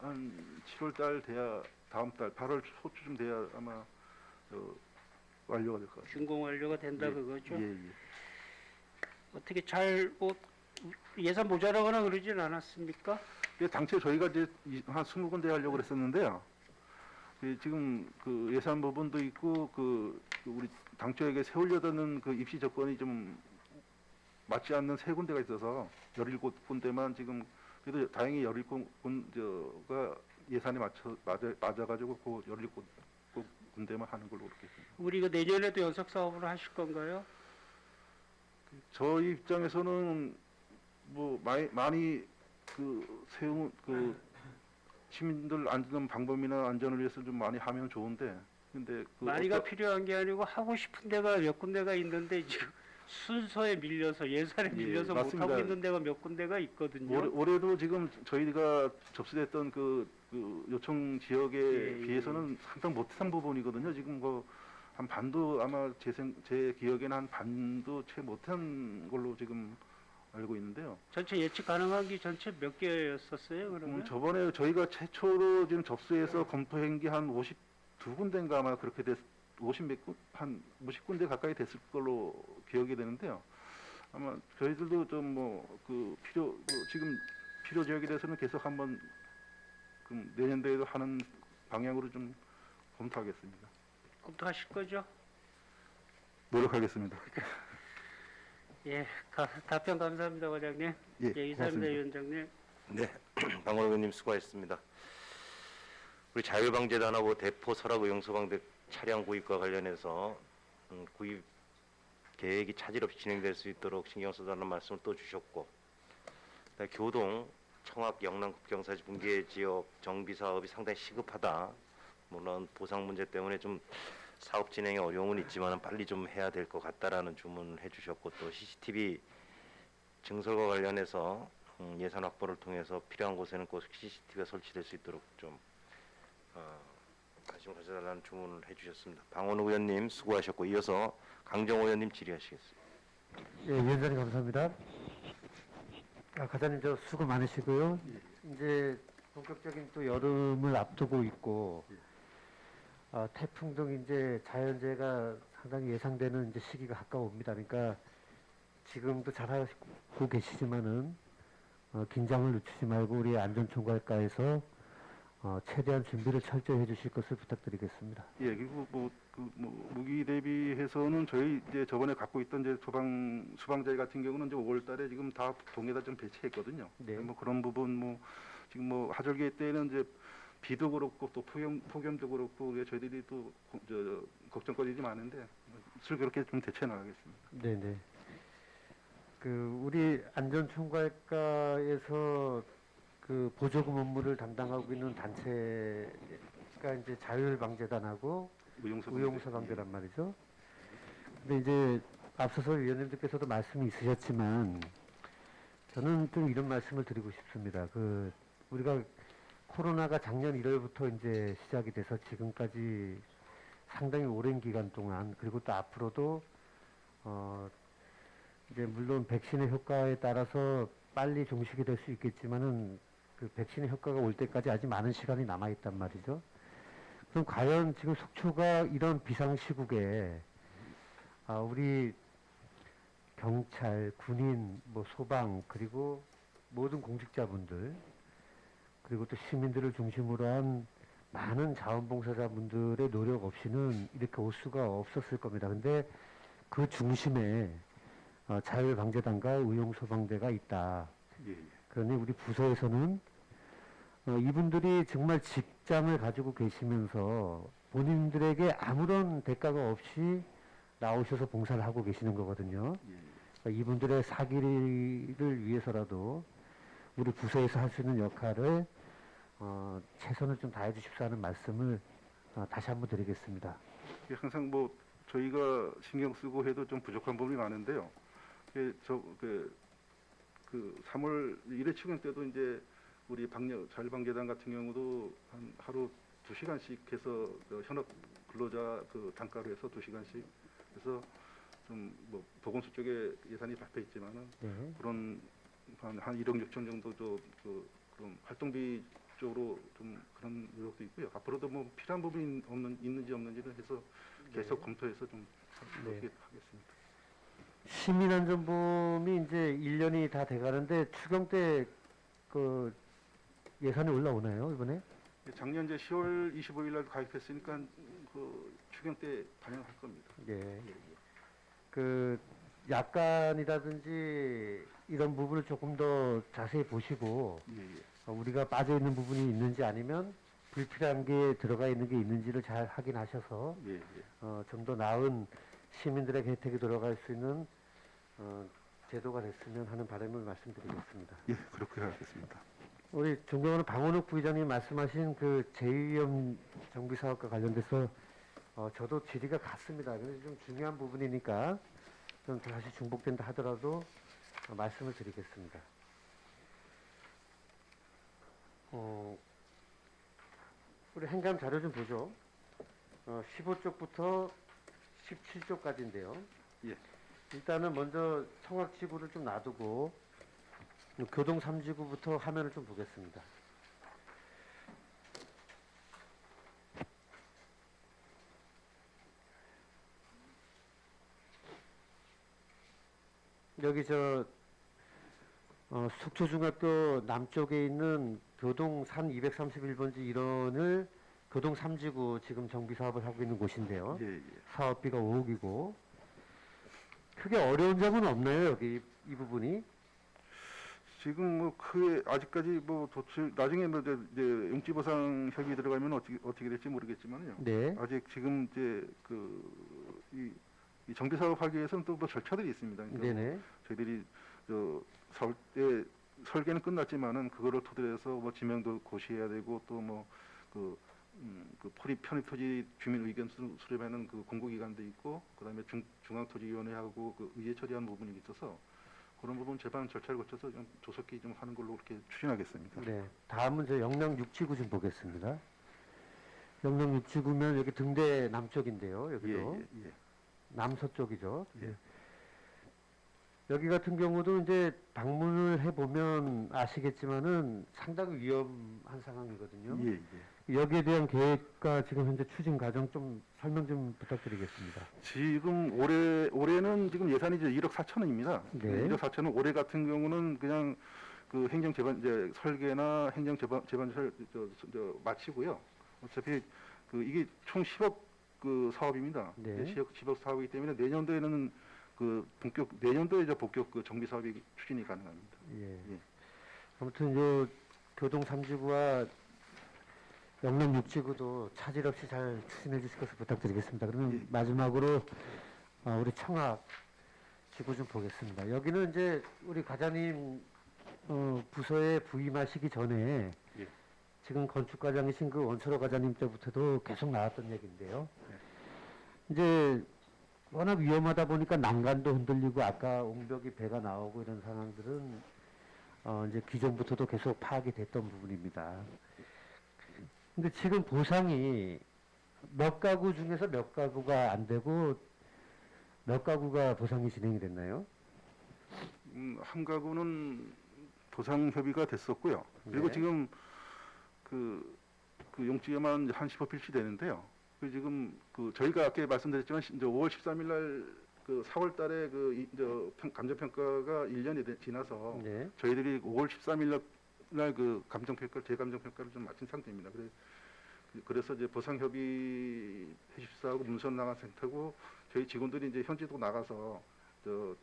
Speaker 2: 한 7월 달 돼야 다음 달 8월 초쯤 돼야 아마 완료가 될 것 같아요.
Speaker 4: 준공 완료가 된다
Speaker 2: 예,
Speaker 4: 그거죠?
Speaker 2: 예, 예.
Speaker 4: 어떻게 잘 뭐 예산 모자라거나 그러진 않았습니까?
Speaker 2: 예, 당초 저희가 이제 한 20군데 하려고 그랬었는데요. 예, 지금 그 예산 부분도 있고 그 우리 당초에게 세우려던 그 입시 조건이 좀 맞지 않는 세 군데가 있어서 17군데만 지금 그래도 다행히 17군데가 예산에 맞아가지고 그 17군데만 하는 걸로 그렇게 했습니다.
Speaker 4: 우리 이거 내년에도 연속 사업을 하실 건가요?
Speaker 2: 저희 입장에서는 뭐 많이 그 세운 그 시민들 안전 방법이나 안전을 위해서 좀 많이 하면 좋은데 근데 그
Speaker 4: 많이가 필요한 게 아니고 하고 싶은 데가 몇 군데가 있는데 지금 순서에 밀려서 예산에
Speaker 2: 예,
Speaker 4: 밀려서
Speaker 2: 맞습니다.
Speaker 4: 못하고 있는 데가 몇 군데가 있거든요.
Speaker 2: 올해도 지금 저희가 접수됐던 그 요청 지역에
Speaker 4: 예, 예.
Speaker 2: 비해서는 상당 못한 부분이거든요. 지금 한 반도 아마 제 기억에는 한 반도 채 못한 걸로 지금 알고 있는데요.
Speaker 4: 전체 예측 가능한 게 전체 몇 개였었어요? 그러면
Speaker 2: 저번에 저희가 최초로 지금 접수해서 검토한 게 한 52군데인가 아마 그렇게 한 50군데 가까이 됐을 걸로 기억이 되는데요. 아마 저희들도 좀 지금 필요 지역에 대해서는 계속 한번 내년도에도 하는 방향으로 좀 검토하겠습니다.
Speaker 4: 검토하실 거죠?
Speaker 2: 노력하겠습니다.
Speaker 4: 예, 답변 감사합니다, 과장님.
Speaker 2: 예,
Speaker 4: 이사입니다,
Speaker 2: 고맙습니다.
Speaker 4: 위원장님.
Speaker 1: 네, 방원 의원님 수고하셨습니다. 우리 자율방재단하고 대포 설악 의용소방대 차량 구입과 관련해서 구입 계획이 차질 없이 진행될 수 있도록 신경 써달라는 말씀을 또 주셨고, 그다음에 교동, 청학, 영남 국경사지 붕괴 지역 정비 사업이 상당히 시급하다. 물론 보상 문제 때문에 좀 사업 진행에 어려움은 있지만 빨리 좀 해야 될 것 같다라는 주문을 해주셨고, 또 CCTV 증설과 관련해서 예산 확보를 통해서 필요한 곳에는 꼭 CCTV가 설치될 수 있도록 좀 관심을 가져달라는 주문을 해주셨습니다. 방원우 의원님 수고하셨고, 이어서 강정호 의원님 질의하시겠습니다.
Speaker 5: 예, 위원장님 감사합니다. 과장님 저 수고 많으시고요. 이제 본격적인 또 여름을 앞두고 있고 태풍 등 이제 자연재해가 상당히 예상되는 이제 시기가 가까웁니다. 그러니까 지금도 잘하고 계시지만은 긴장을 늦추지 말고 우리 안전총괄과에서 최대한 준비를 철저히 해주실 것을 부탁드리겠습니다.
Speaker 2: 예, 그리고 무기 대비해서는 저희 이제 저번에 갖고 있던 이제 수방자재 같은 경우는 이제 5월달에 지금 다 동에다 좀 배치했거든요.
Speaker 5: 네.
Speaker 2: 뭐 그런 부분 지금 하절기 때는 이제 비도 그렇고 또 폭염도 그렇고 저희들이 또 걱정거리가 좀 많은데 그렇게 좀 대처해 나가겠습니다.
Speaker 5: 네네. 우리 안전총괄과에서 보조금 업무를 담당하고 있는 단체가 이제 자율방재단하고 의용소방대란 말이죠. 근데 이제 앞서서 위원님들께서도 말씀이 있으셨지만 저는 좀 이런 말씀을 드리고 싶습니다. 우리가 코로나가 작년 1월부터 이제 시작이 돼서 지금까지 상당히 오랜 기간 동안 그리고 또 앞으로도 이제 물론 백신의 효과에 따라서 빨리 종식이 될 수 있겠지만은 백신의 효과가 올 때까지 아직 많은 시간이 남아 있단 말이죠. 그럼 과연 지금 속초가 이런 비상시국에 우리 경찰, 군인, 소방 그리고 모든 공직자분들 그리고 또 시민들을 중심으로 한 많은 자원봉사자분들의 노력 없이는 이렇게 올 수가 없었을 겁니다. 근데 그 중심에 자율방재단과 의용소방대가 있다.
Speaker 2: 예, 예.
Speaker 5: 그러니 우리 부서에서는 이분들이 정말 직장을 가지고 계시면서 본인들에게 아무런 대가가 없이 나오셔서 봉사를 하고 계시는 거거든요. 그러니까 이분들의 사기를 위해서라도 우리 부서에서 할 수 있는 역할을 최선을 좀 다해 주십사 하는 말씀을 다시 한번 드리겠습니다.
Speaker 2: 항상 저희가 신경 쓰고 해도 좀 부족한 부분이 많은데요. 3월 1회 추경 때도 이제 우리 자율방계단 같은 경우도 한 하루 2시간씩 해서 현업 근로자 그 단가로 해서 2시간씩 해서 좀 뭐 보건소 쪽에 예산이 잡혀 있지만은
Speaker 5: 네.
Speaker 2: 그런 한 1억 6천 정도 그런 활동비 쪽으로 좀 그런 노력도 있고요. 앞으로도 뭐 필요한 부분이 있는지 없는지를 해서 계속 검토해서 좀 그렇게 하겠습니다.
Speaker 5: 시민안전보험이 이제 1년이 다 돼가는데 추경 때 그 예산이 올라오나요 이번에?
Speaker 2: 작년 이제 10월 25일 날 가입했으니까 그 추경 때 반영할 겁니다.
Speaker 5: 예. 그 약관이라든지 이런 부분을 조금 더 자세히 보시고
Speaker 2: 예, 예.
Speaker 5: 우리가 빠져 있는 부분이 있는지 아니면 불필요한 게 들어가 있는 게 있는지를 잘 확인하셔서
Speaker 2: 예, 예.
Speaker 5: 좀 더 나은 시민들에게 혜택이 돌아갈 수 있는 제도가 됐으면 하는 바람을 말씀드리겠습니다.
Speaker 2: 예, 그렇게 하겠습니다.
Speaker 5: 우리 존경하는 방원욱 부의장님 말씀하신 그 제2위험 정비 사업과 관련돼서 저도 질의가 같습니다. 그래서 좀 중요한 부분이니까 좀 다시 중복된다 하더라도 말씀을 드리겠습니다. 우리 행감 자료 좀 보죠. 15쪽부터 17쪽까지인데요.
Speaker 2: 예.
Speaker 5: 일단은 먼저 청학지구를 좀 놔두고 교동 3지구부터 화면을 좀 보겠습니다. 여기 속초중학교 남쪽에 있는 교동 산 231번지 일원을 교동 3지구 지금 정비 사업을 하고 있는 곳인데요.
Speaker 2: 예, 예.
Speaker 5: 사업비가 5억이고 크게 어려운 점은 없나요? 여기 이 부분이?
Speaker 2: 지금 뭐 크게 아직까지 뭐 도출 나중에 뭐 이제 용지보상 협의 들어가면 어떻게 될지 모르겠지만요.
Speaker 5: 네.
Speaker 2: 아직 지금 이제 이 정비 사업 하기 위해서는 또 뭐 절차들이 있습니다. 그러니까 뭐
Speaker 5: 네네.
Speaker 2: 저희들이 사업 때 설계는 끝났지만은 그거를 토대로 해서 뭐 지명도 고시해야 되고 또 뭐 그 편입 토지 주민 의견 수렴하는 그 공고기관도 있고 그다음에 중앙토지위원회하고 그 의회 처리하는 부분이 있어서 그런 부분 제반 절차를 거쳐서 좀 조속히 좀 하는 걸로 그렇게 추진하겠습니다.
Speaker 5: 네. 다음은 저 영남 6지구 좀 보겠습니다. 영남 6지구면 여기 등대 남쪽인데요.
Speaker 2: 예,
Speaker 5: 여기도
Speaker 2: 예, 예.
Speaker 5: 남서쪽이죠.
Speaker 2: 예.
Speaker 5: 여기 같은 경우도 이제 방문을 해보면 아시겠지만은 상당히 위험한 상황이거든요.
Speaker 2: 예, 예.
Speaker 5: 여기에 대한 계획과 지금 현재 추진 과정 좀 설명 좀 부탁드리겠습니다.
Speaker 2: 지금 올해는 지금 예산이 이제 1억 4천원입니다.
Speaker 5: 네.
Speaker 2: 1억 4천원 올해 같은 경우는 그냥 그 행정 제반 이제 설계나 행정 제반 마치고요. 어차피 그 이게 총 10억 그 사업입니다.
Speaker 5: 네.
Speaker 2: 10억 사업이기 때문에 내년도에는 내년도에 이제 본격 그 정비 사업이 추진이 가능합니다.
Speaker 5: 예.
Speaker 2: 예.
Speaker 5: 아무튼 요 교동 3지구와 영남 6지구도 차질 없이 잘 추진해 주실 것을 부탁드리겠습니다. 그러면
Speaker 2: 예.
Speaker 5: 마지막으로 우리 청학 지구 좀 보겠습니다. 여기는 이제 우리 과장님 부서에 부임하시기 전에
Speaker 2: 예.
Speaker 5: 지금 건축과장이신 그 원철호 과장님 때부터도 계속 나왔던 얘기인데요. 이제 워낙 위험하다 보니까 난간도 흔들리고 아까 옹벽이 배가 나오고 이런 상황들은 이제 기존부터도 계속 파악이 됐던 부분입니다. 근데 지금 보상이 몇 가구 중에서 몇 가구가 안 되고 몇 가구가 보상이 진행이 됐나요?
Speaker 2: 한 가구는 보상 협의가 됐었고요. 그리고
Speaker 5: 네.
Speaker 2: 지금 그 용지에만 한 15 필시되는데요. 그 지금 그 저희가 아까 말씀드렸지만 이제 5월 13일 날 그 4월 달에 감정평가가 1년이 지나서
Speaker 5: 네.
Speaker 2: 저희들이 5월 13일 날 그 재감정평가를 좀 마친 상태입니다. 그래서 이제 보상 협의 해주시사하고 문서 나간 상태고 저희 직원들이 이제 현지도 나가서 그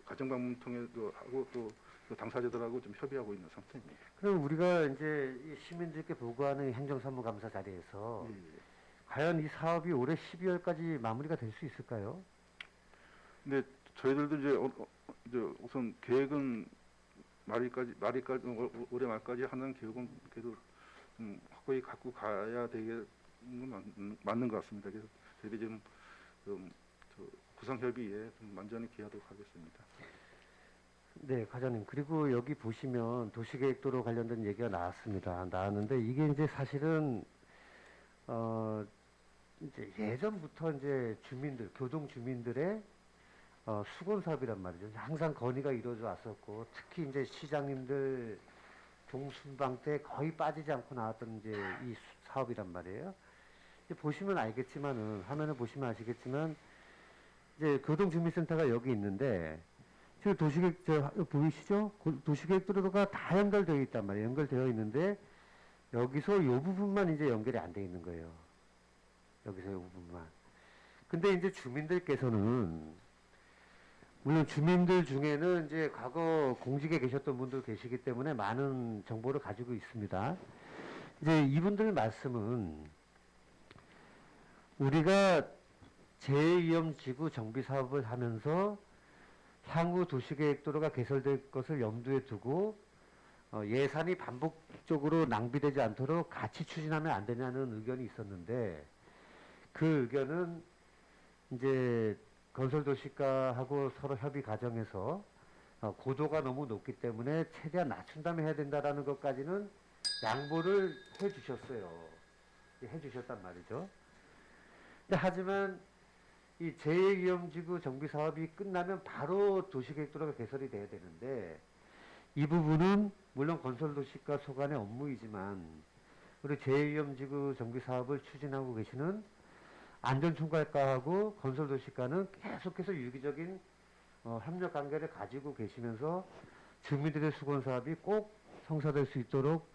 Speaker 2: 가정 방문 통해 하고 또 당사자들하고 좀 협의하고 있는 상태입니다.
Speaker 5: 그럼 우리가 이제 이 시민들께 보고하는 행정사무감사 자리에서
Speaker 2: 예.
Speaker 5: 과연 이 사업이 올해 12월까지 마무리가 될 수 있을까요?
Speaker 2: 근데 저희들도 이제 우선 계획은 올해 말까지 하는 계획은 그래도 좀 확고히 갖고 가야 되는 건 맞는 것 같습니다. 그래서 저희들이 지금 구상 협의에 좀 완전히 기하도록 하겠습니다.
Speaker 5: 네, 과장님. 그리고 여기 보시면 도시계획도로 관련된 얘기가 나왔는데 이게 이제 사실은 이제 예전부터 이제 교동 주민들의 수건 사업이란 말이죠. 항상 건의가 이루어져 왔었고, 특히 이제 시장님들 종순방 때 거의 빠지지 않고 나왔던 이제 이 사업이란 말이에요. 이제 보시면 알겠지만은, 화면을 보시면 아시겠지만, 이제 교동주민센터가 여기 있는데, 지금 보이시죠? 도시계획도로가 다 연결되어 있단 말이에요. 연결되어 있는데, 여기서 이 부분만 이제 연결이 안 돼 있는 거예요. 여기서 이 부분만. 근데 이제 주민들께서는, 물론 주민들 중에는 이제 과거 공직에 계셨던 분도 계시기 때문에 많은 정보를 가지고 있습니다. 이제 이분들 말씀은 우리가 제2위험지구 정비 사업을 하면서 향후 도시계획도로가 개설될 것을 염두에 두고 예산이 반복적으로 낭비되지 않도록 같이 추진하면 안 되냐는 의견이 있었는데, 그 의견은 이제 건설도시가하고 서로 협의 과정에서 고도가 너무 높기 때문에 최대한 낮춘 다음에 해야 된다라는 것까지는 양보를 해주셨단 말이죠. 근데 하지만 이 제2위험지구 정비 사업이 끝나면 바로 도시계획도로가 개설이 돼야 되는데, 이 부분은 물론 건설도시가 소관의 업무이지만 우리 제2위험지구 정비 사업을 추진하고 계시는 안전총괄과하고 건설도시과는 계속해서 유기적인 협력 관계를 가지고 계시면서 주민들의 수건 사업이 꼭 성사될 수 있도록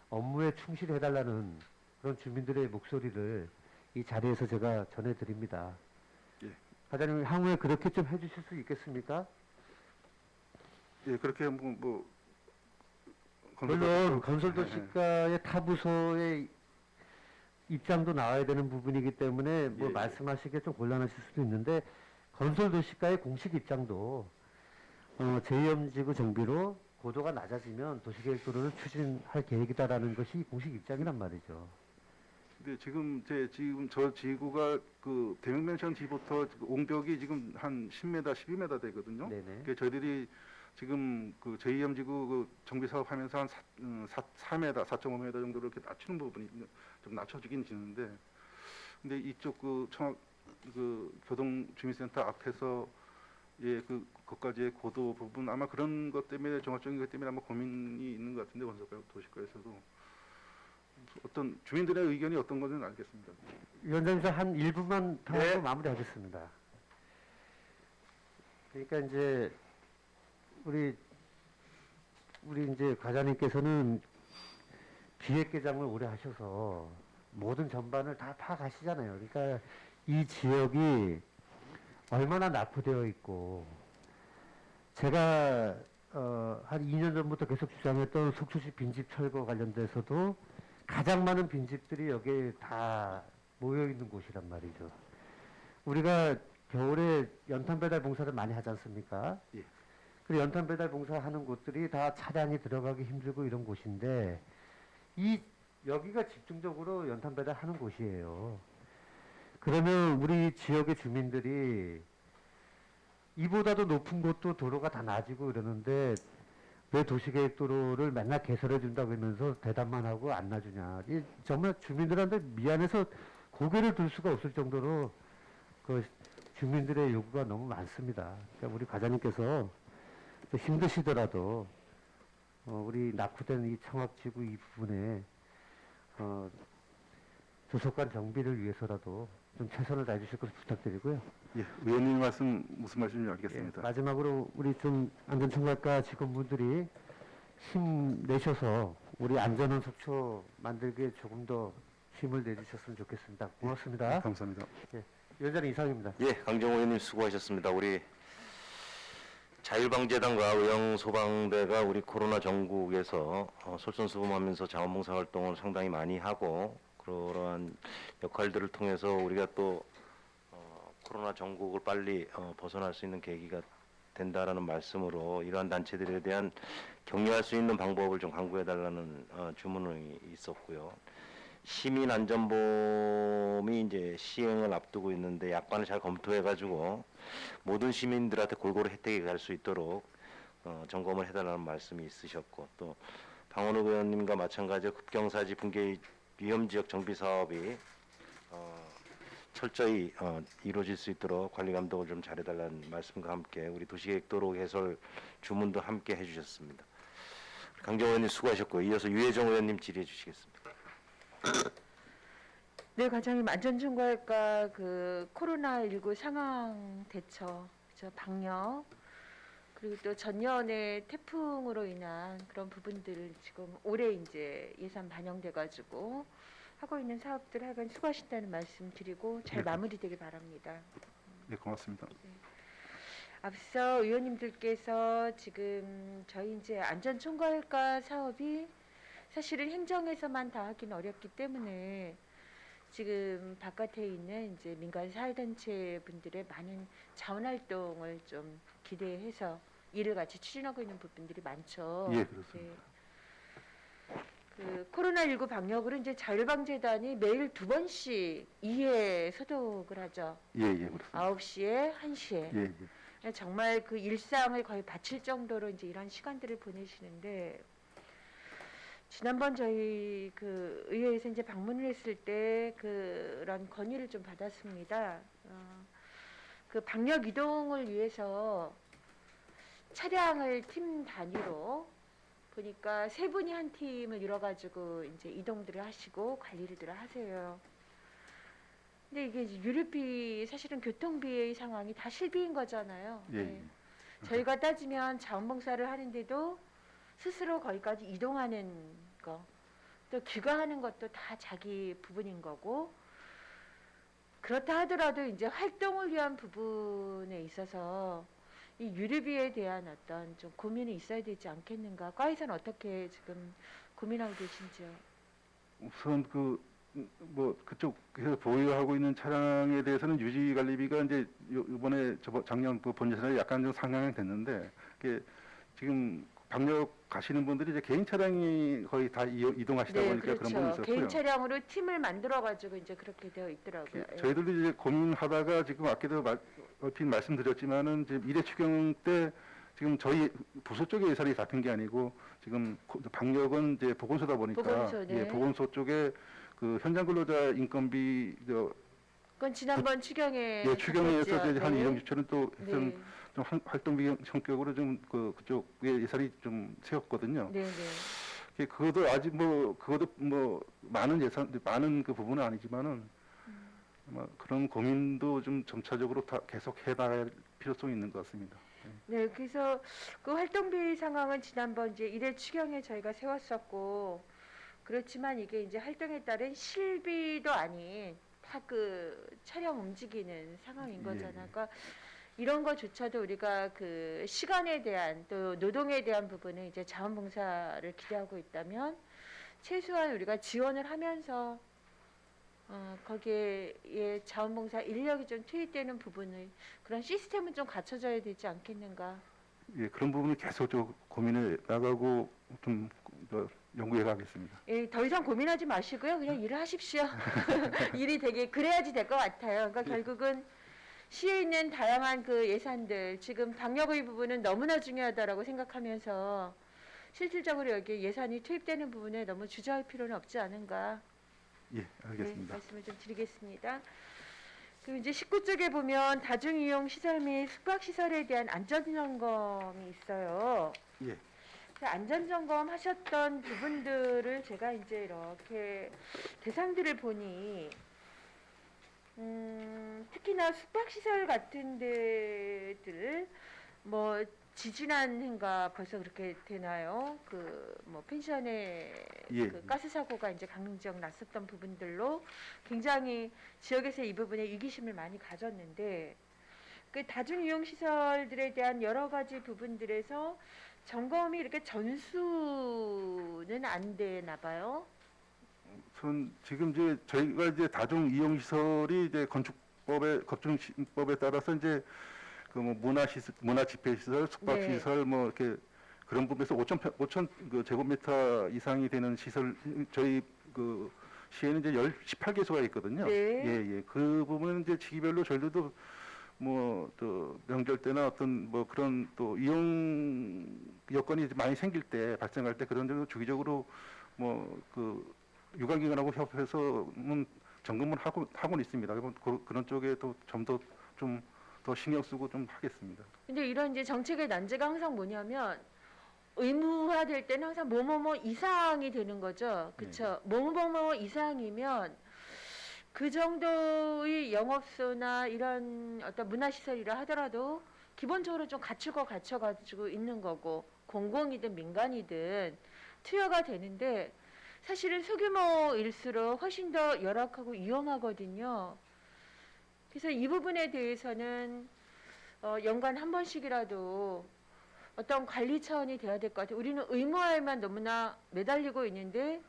Speaker 5: 업무에 충실해달라는 그런 주민들의 목소리를 이 자리에서 제가 전해드립니다.
Speaker 2: 예.
Speaker 5: 과장님, 향후에 그렇게 좀 해주실 수 있겠습니까?
Speaker 2: 예, 그렇게
Speaker 5: 물론 건설도시과의 타부서의 입장도 나와야 되는 부분이기 때문에 뭐
Speaker 2: 예, 예.
Speaker 5: 말씀하시기에 좀 곤란하실 수도 있는데, 건설도시과의 공식 입장도 제2위험지구 정비로 고도가 낮아지면 도시계획도로를 추진할 계획이다라는 것이 공식 입장이란 말이죠.
Speaker 2: 근데 지금 저 지구가 그 대명면천 지부터 옹벽이 지금 한 10m, 12m 되거든요.
Speaker 5: 네네.
Speaker 2: 그 저희들이 지금 그 제2위험지구 그 정비 사업하면서 한 4m, 4.5m 정도로 이렇게 낮추는 부분이 좀 낮춰지긴 지는데, 근데 이쪽 그 교동주민센터 앞에서 그것까지의 고도 부분 아마 그런 것 때문에 종합적인 것 때문에 아마 고민이 있는 것 같은데, 도시과에서도 어떤 주민들의 의견이 어떤 건지는 알겠습니다.
Speaker 5: 위원장님, 한 1분만 더
Speaker 2: 네.
Speaker 5: 하고 마무리하겠습니다. 그러니까 이제 우리 이제 과장님께서는 기획계장을 오래 하셔서 모든 전반을 다 파악하시잖아요. 그러니까 이 지역이 얼마나 낙후되어 있고, 제가 한 2년 전부터 계속 주장했던 속초시 빈집 철거 관련돼서도 가장 많은 빈집들이 여기에 다 모여 있는 곳이란 말이죠. 우리가 겨울에 연탄 배달 봉사를 많이 하지 않습니까?
Speaker 2: 예.
Speaker 5: 그 연탄 배달 봉사하는 곳들이 다 차량이 들어가기 힘들고 이런 곳인데, 여기가 집중적으로 연탄 배달하는 곳이에요. 그러면 우리 지역의 주민들이 이보다도 높은 곳도 도로가 다 낮이고 이러는데 왜 도시계획도로를 맨날 개설해 준다고 하면서 대답만 하고 안 놔주냐. 정말 주민들한테 미안해서 고개를 들 수가 없을 정도로 그 주민들의 요구가 너무 많습니다. 그러니까 우리 과장님께서 또 힘드시더라도 우리 낙후된 이 청학지구 이 부분에 도서관 정비를 위해서라도 좀 최선을 다해 주실 것을 부탁드리고요.
Speaker 2: 예, 의원님 말씀 무슨 말씀인지 알겠습니다.
Speaker 5: 예, 마지막으로 우리 좀 안전총괄과 직원분들이 힘내셔서 우리 안전한 속초 만들기에 조금 더 힘을 내주셨으면 좋겠습니다. 고맙습니다.
Speaker 2: 감사합니다.
Speaker 5: 위원장님 이상입니다.
Speaker 1: 예, 강정호 의원님 수고하셨습니다. 우리 자율방재단과 의영소방대가 우리 코로나 전국에서 솔선수범하면서 자원봉사 활동을 상당히 많이 하고, 그러한 역할들을 통해서 우리가 또 코로나 전국을 빨리 벗어날 수 있는 계기가 된다라는 말씀으로 이러한 단체들에 대한 격려할 수 있는 방법을 좀 강구해달라는 주문이 있었고요. 시민 안전보험이 이제 시행을 앞두고 있는데 약관을 잘 검토해가지고 모든 시민들한테 골고루 혜택이 갈 수 있도록 점검을 해달라는 말씀이 있으셨고, 또 방원욱 의원님과 마찬가지로 급경사지 붕괴 위험지역 정비 사업이 철저히 이루어질 수 있도록 관리 감독을 좀 잘해달라는 말씀과 함께 우리 도시계획도로 개설 주문도 함께 해주셨습니다. 강정 의원님 수고하셨고, 이어서 유혜정 의원님 질의해 주시겠습니다.
Speaker 6: 네, 과장님, 안전총괄과 그 코로나19 상황 대처, 방역, 그리고 또 전년의 태풍으로 인한 그런 부분들을 지금 올해 이제 예산 반영돼가지고 하고 있는 사업들 하여간 수고하신다는 말씀 드리고 잘
Speaker 2: 네.
Speaker 6: 마무리되길 바랍니다.
Speaker 2: 네, 고맙습니다.
Speaker 6: 앞서 의원님들께서 지금 저희 이제 안전총괄과 사업이 사실은 행정에서만 다 하기는 어렵기 때문에 지금 바깥에 있는 이제 민간 사회단체 분들의 많은 자원 활동을 좀 기대해서 일을 같이 추진하고 있는 부분들이 많죠.
Speaker 2: 예, 그렇습니다.
Speaker 6: 그 코로나19 방역으로 이제 자율방재단이 매일 2번씩 2회 소독을 하죠.
Speaker 2: 예, 예, 그렇습니다.
Speaker 6: 9시에, 1시에.
Speaker 2: 예, 예.
Speaker 6: 정말 그 일상을 거의 바칠 정도로 이제 이런 시간들을 보내시는데, 지난번 저희 그 의회에서 이제 방문을 했을 때 그런 건의를 좀 받았습니다. 그 방역 이동을 위해서 차량을 팀 단위로 보니까 3분이 한 팀을 이뤄가지고 이제 이동들을 하시고 관리를 하세요. 근데 이게 이제 유류비, 사실은 교통비의 상황이 다 실비인 거잖아요.
Speaker 2: 예,
Speaker 6: 네. 저희가 따지면 자원봉사를 하는데도 스스로 거기까지 이동하는 거, 또 귀가하는 것도 다 자기 부분인 거고, 그렇다 하더라도 이제 활동을 위한 부분에 있어서 이 유류비에 대한 어떤 좀 고민이 있어야 되지 않겠는가? 과에서는 어떻게 지금 고민하고 계신지요?
Speaker 2: 우선 뭐 그쪽에서 보유하고 있는 차량에 대해서는 유지 관리비가 이제 이번에 작년 그 본예산에 약간 좀 상향이 됐는데, 그게 지금 방역 가시는 분들이 이제 개인 차량이 거의 다 이동하시다
Speaker 6: 네,
Speaker 2: 보니까
Speaker 6: 그렇죠.
Speaker 2: 그런 부분이 있었고요.
Speaker 6: 개인 차량으로 팀을 만들어가지고 이제 그렇게 되어 있더라고요. 예.
Speaker 2: 저희들도 이제 고민하다가 지금 아까도 얼핏 말씀드렸지만은 지금 일회 추경 때 지금 저희 부서 쪽에 예산이 잡힌 게 아니고 지금 방역은 이제 보건소다 보니까
Speaker 6: 보건소, 네.
Speaker 2: 예, 보건소 쪽에 그 현장 근로자 인건비
Speaker 6: 그건 지난번 추경에
Speaker 2: 예, 추경에서
Speaker 6: 잡혔죠.
Speaker 2: 이제 한
Speaker 6: 네.
Speaker 2: 1억 6천은 또 해서
Speaker 6: 네.
Speaker 2: 좀 활동비 성격으로 좀 그쪽에 예산이 좀 세웠거든요.
Speaker 6: 네, 네.
Speaker 2: 그것도 아직 그것도 많은 많은 그 부분은 아니지만은 아마 그런 고민도 좀 점차적으로 다 계속 해나갈 필요성이 있는 것 같습니다.
Speaker 6: 네, 그래서 그 활동비 상황은 지난번 이제 1회 추경에 저희가 세웠었고, 그렇지만 이게 이제 활동에 따른 실비도 아닌 다 그 차량 움직이는 상황인
Speaker 2: 예,
Speaker 6: 거잖아요.
Speaker 2: 예.
Speaker 6: 그러니까 이런 것조차도 우리가 그 시간에 대한 또 노동에 대한 부분은 이제 자원봉사를 기대하고 있다면 최소한 우리가 지원을 하면서 거기에 자원봉사 인력이 좀 투입되는 부분을 그런 시스템은 좀 갖춰져야 되지 않겠는가.
Speaker 2: 예, 그런 부분을 계속 좀 고민해 나가고 좀 연구해 가겠습니다.
Speaker 6: 예, 더 이상 고민하지 마시고요. 그냥 일을 하십시오. 일이 되게 그래야지 될 것 같아요. 그러니까 결국은 시에 있는 다양한 그 예산들, 지금 방역의 부분은 너무나 중요하다라고 생각하면서 실질적으로 여기 예산이 투입되는 부분에 너무 주저할 필요는 없지 않은가.
Speaker 2: 예, 알겠습니다.
Speaker 6: 네, 말씀을 좀 드리겠습니다. 그리고 이제 19쪽에 보면 다중이용 시설 및 숙박시설에 대한 안전점검이 있어요.
Speaker 2: 예,
Speaker 6: 그 안전점검 하셨던 부분들을 제가 이제 이렇게 대상들을 보니, 특히나 숙박시설 같은 데들, 뭐, 지지난 해인가 벌써 그렇게 되나요? 펜션에
Speaker 2: 예.
Speaker 6: 그 가스 사고가 이제 강릉 지역 났었던 부분들로 굉장히 지역에서 이 부분에 이기심을 많이 가졌는데, 그 다중이용 시설들에 대한 여러 가지 부분들에서 점검이 이렇게 전수는 안 되나 봐요.
Speaker 2: 지금 이제 저희가 이제 다중 이용 시설이 이제 건축법에 따라서 이제 그 뭐 문화 집회 시설, 숙박
Speaker 6: 네.
Speaker 2: 시설 뭐 이렇게 그런 부분에서 5천 그 제곱미터 이상이 되는 시설 저희 그 시에는 이제 18개소가 있거든요.
Speaker 6: 네.
Speaker 2: 예, 예. 그 부분은 이제 지기별로 저희들도 뭐 또 명절 때나 어떤 뭐 그런 또 이용 여건이 많이 생길 때 발생할 때 그런 데는 주기적으로 뭐 그 유관기관하고 협업해서 점검을 하고는 있습니다. 그런 쪽에 또 좀 더 신경 쓰고 좀 하겠습니다.
Speaker 6: 근데 이런 이제 정책의 난제가 항상 뭐냐면 의무화될 때는 항상 뭐뭐뭐 이상이 되는 거죠. 그렇죠? 뭐뭐뭐 이상이면 그 정도의 영업소나 이런 어떤 문화시설이라 하더라도 기본적으로 좀 갖추고 갖춰가지고 있는 거고 공공이든 민간이든 투여가 되는데 사실은 소규모일수록 훨씬 더 열악하고 위험하거든요. 그래서 이 부분에 대해서는 연간 한 번씩이라도 어떤 관리 차원이 돼야 될 것 같아요. 우리는 의무화에만 너무나 매달리고 있는데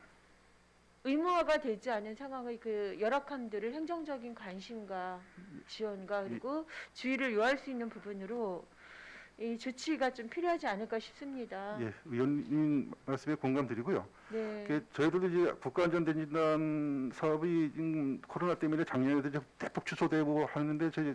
Speaker 6: 의무화가 되지 않은 상황의 그 열악함들을 행정적인 관심과 지원과 그리고 주의를 요할 수 있는 부분으로 이 조치가 좀 필요하지 않을까 싶습니다.
Speaker 2: 예, 의원님 말씀에 공감드리고요.
Speaker 6: 네.
Speaker 2: 저희들도 이제 국가안전대진단 사업이 지금 코로나 때문에 작년에도 이제 대폭 취소되고 하는데 저희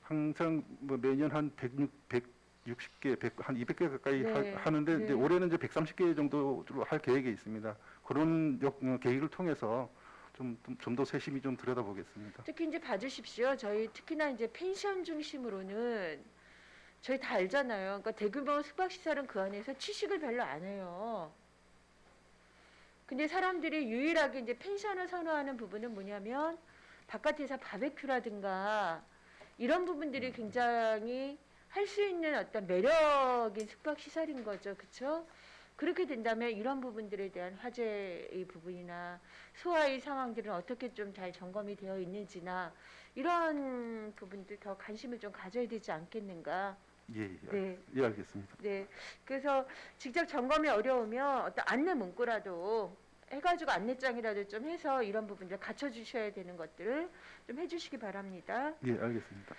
Speaker 2: 항상 뭐 매년 한 160개, 한 200개 가까이
Speaker 6: 네.
Speaker 2: 하는데
Speaker 6: 네.
Speaker 2: 이제 올해는 이제 130개 정도로 할 계획에 있습니다. 그런 계획을 통해서 좀 더 세심히 좀 들여다보겠습니다.
Speaker 6: 특히 이제 봐주십시오. 저희 특히나 이제 펜션 중심으로는 저희 다 알잖아요. 그러니까 대규모 숙박시설은 그 안에서 취식을 별로 안 해요. 근데 사람들이 유일하게 이제 펜션을 선호하는 부분은 뭐냐면 바깥에서 바베큐라든가 이런 부분들이 굉장히 할 수 있는 어떤 매력인 숙박시설인 거죠. 그렇죠? 그렇게 된다면 이런 부분들에 대한 화재의 부분이나 소화의 상황들은 어떻게 좀 잘 점검이 되어 있는지나 이런 부분들 더 관심을 좀 가져야 되지 않겠는가.
Speaker 2: 예,
Speaker 6: 네.
Speaker 2: 예, 알겠습니다.
Speaker 6: 네. 그래서 직접 점검이 어려우면 어떤 안내 문구라도 해가지고 안내장이라도 좀 해서 이런 부분들 갖춰주셔야 되는 것들을 좀 해주시기 바랍니다.
Speaker 2: 예, 알겠습니다.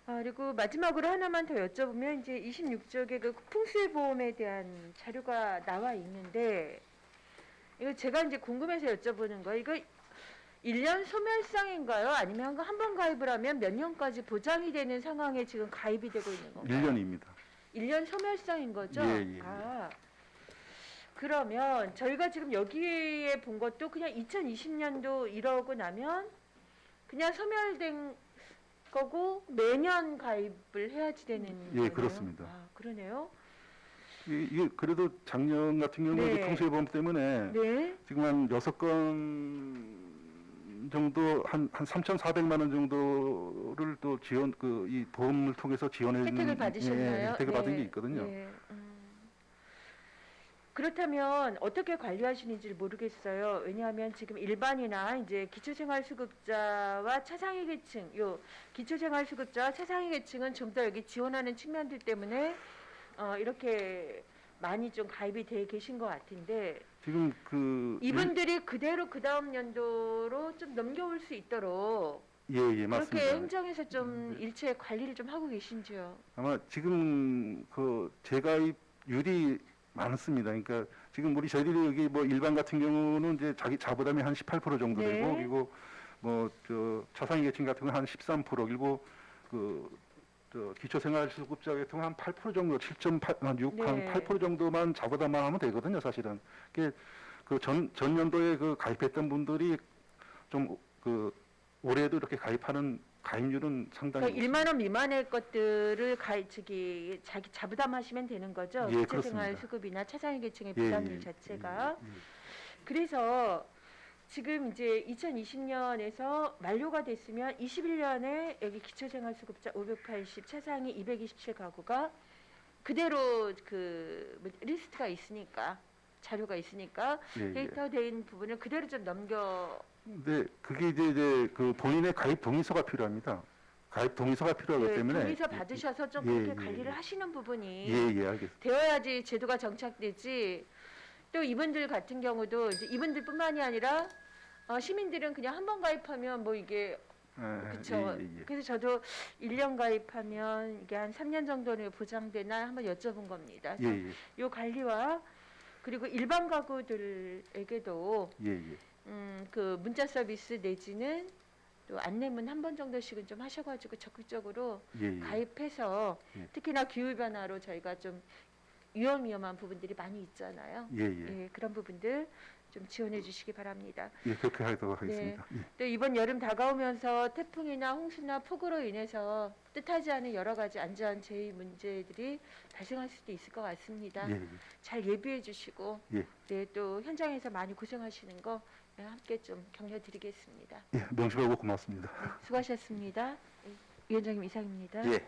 Speaker 6: 그리고 마지막으로 하나만 더 여쭤보면 이제 26쪽에 그 풍수해 보험에 대한 자료가 나와 있는데 이거 제가 이제 궁금해서 여쭤보는 거예요. 이거 1년 소멸상인가요? 아니면 한 번 가입을 하면 몇 년까지 보장이 되는 상황에 지금 가입이 되고 있는 건가요?
Speaker 2: 1년입니다.
Speaker 6: 1년 소멸상인 거죠?
Speaker 2: 예.
Speaker 6: 아, 그러면 저희가 지금 여기에 본 것도 그냥 2020년도 이러고 나면 그냥 소멸된 거고 매년 가입을 해야지 되는 거네요.
Speaker 2: 그렇습니다.
Speaker 6: 아, 그러네요.
Speaker 2: 이게 그래도 작년 같은 경우는
Speaker 6: 네.
Speaker 2: 풍수해보험 때문에
Speaker 6: 네.
Speaker 2: 지금 한 6건 정도 한 3,400만 원 정도를 또 지원 이 보험을 통해서 지원해 주는
Speaker 6: 혜택을 받으셨나요?
Speaker 2: 혜택을 받은
Speaker 6: 네.
Speaker 2: 게 있거든요.
Speaker 6: 네. 그렇다면 어떻게 관리하시는지 모르겠어요. 왜냐하면 지금 일반이나 이제 기초생활수급자와 차상위 계층, 요 기초생활수급자와 차상위 계층은 좀 더 여기 지원하는 측면들 때문에 이렇게 많이 좀 가입이 돼 계신 것 같은데
Speaker 2: 지금
Speaker 6: 이분들이 그대로 그 다음 연도로 좀 넘겨올 수 있도록
Speaker 2: 예, 맞습니다.
Speaker 6: 그렇게 행정에서 좀 일체 관리를 좀 하고 계신지요?
Speaker 2: 아마 지금 재가입률이 많습니다. 그러니까 지금 저희들이 여기 뭐 일반 같은 경우는 이제 자기 자부담이 한 18% 정도
Speaker 6: 네.
Speaker 2: 되고 그리고 뭐 차상위 계층 같은 경우는 한 13% 그리고 기초생활수급자 같은 경우는 한 8% 정도 7.8, 한 6, 한
Speaker 6: 네.
Speaker 2: 8% 정도만 자부담만 하면 되거든요, 사실은. 그게 전년도에 가입했던 분들이 좀 올해도 이렇게 가입하는 가입률은 상당히
Speaker 6: 그러니까 1만 원 미만의 것들을 자기 자부담하시면 되는 거죠.
Speaker 2: 예,
Speaker 6: 기초생활
Speaker 2: 그렇습니다.
Speaker 6: 수급이나 차상위 계층의
Speaker 2: 예,
Speaker 6: 부담률
Speaker 2: 예,
Speaker 6: 자체가.
Speaker 2: 예.
Speaker 6: 그래서 지금 이제 2020년에서 만료가 됐으면 21년에 여기 기초생활 수급자 580, 차상위 227가구가 그대로 리스트가 있으니까 자료가 있으니까
Speaker 2: 예, 예.
Speaker 6: 데이터된 부분을 그대로 좀 넘겨.
Speaker 2: 근데 그게 이제 본인의 가입 동의서가 필요합니다. 가입 동의서가 필요하기
Speaker 6: 네,
Speaker 2: 때문에
Speaker 6: 동의서 받으셔서 좀
Speaker 2: 예,
Speaker 6: 그렇게
Speaker 2: 예,
Speaker 6: 관리를
Speaker 2: 예.
Speaker 6: 하시는 부분이
Speaker 2: 알겠습니다.
Speaker 6: 되어야지 제도가 정착되지. 또 이분들 같은 경우도 이제 이분들뿐만이 아니라 시민들은 그냥 한 번 가입하면 뭐 이게 그렇죠. 그래서 저도 1년 가입하면 이게 한 3년 정도는 보장되나 한번 여쭤본 겁니다.
Speaker 2: 예.
Speaker 6: 요 관리와 그리고 일반 가구들에게도 그 문자 서비스 내지는 또 안내문 한 번 정도씩은 좀 하셔가지고 적극적으로
Speaker 2: 예, 예.
Speaker 6: 가입해서
Speaker 2: 예.
Speaker 6: 특히나 기후 변화로 저희가 좀 위험한 부분들이 많이 있잖아요.
Speaker 2: 예, 예.
Speaker 6: 예, 그런 부분들 좀 지원해 주시기 바랍니다.
Speaker 2: 예, 그렇게 하도록 하겠습니다. 예.
Speaker 6: 또 이번 여름 다가오면서 태풍이나 홍수나 폭우로 인해서 뜻하지 않은 여러 가지 안전 제의 문제들이 발생할 수도 있을 것 같습니다.
Speaker 2: 예, 예.
Speaker 6: 잘 예비해 주시고
Speaker 2: 예.
Speaker 6: 네, 또 현장에서 많이 고생하시는 거 함께 좀 격려드리겠습니다.
Speaker 2: 예, 명심하고 고맙습니다.
Speaker 6: 수고하셨습니다. 예, 위원장님 이상입니다.
Speaker 1: 예,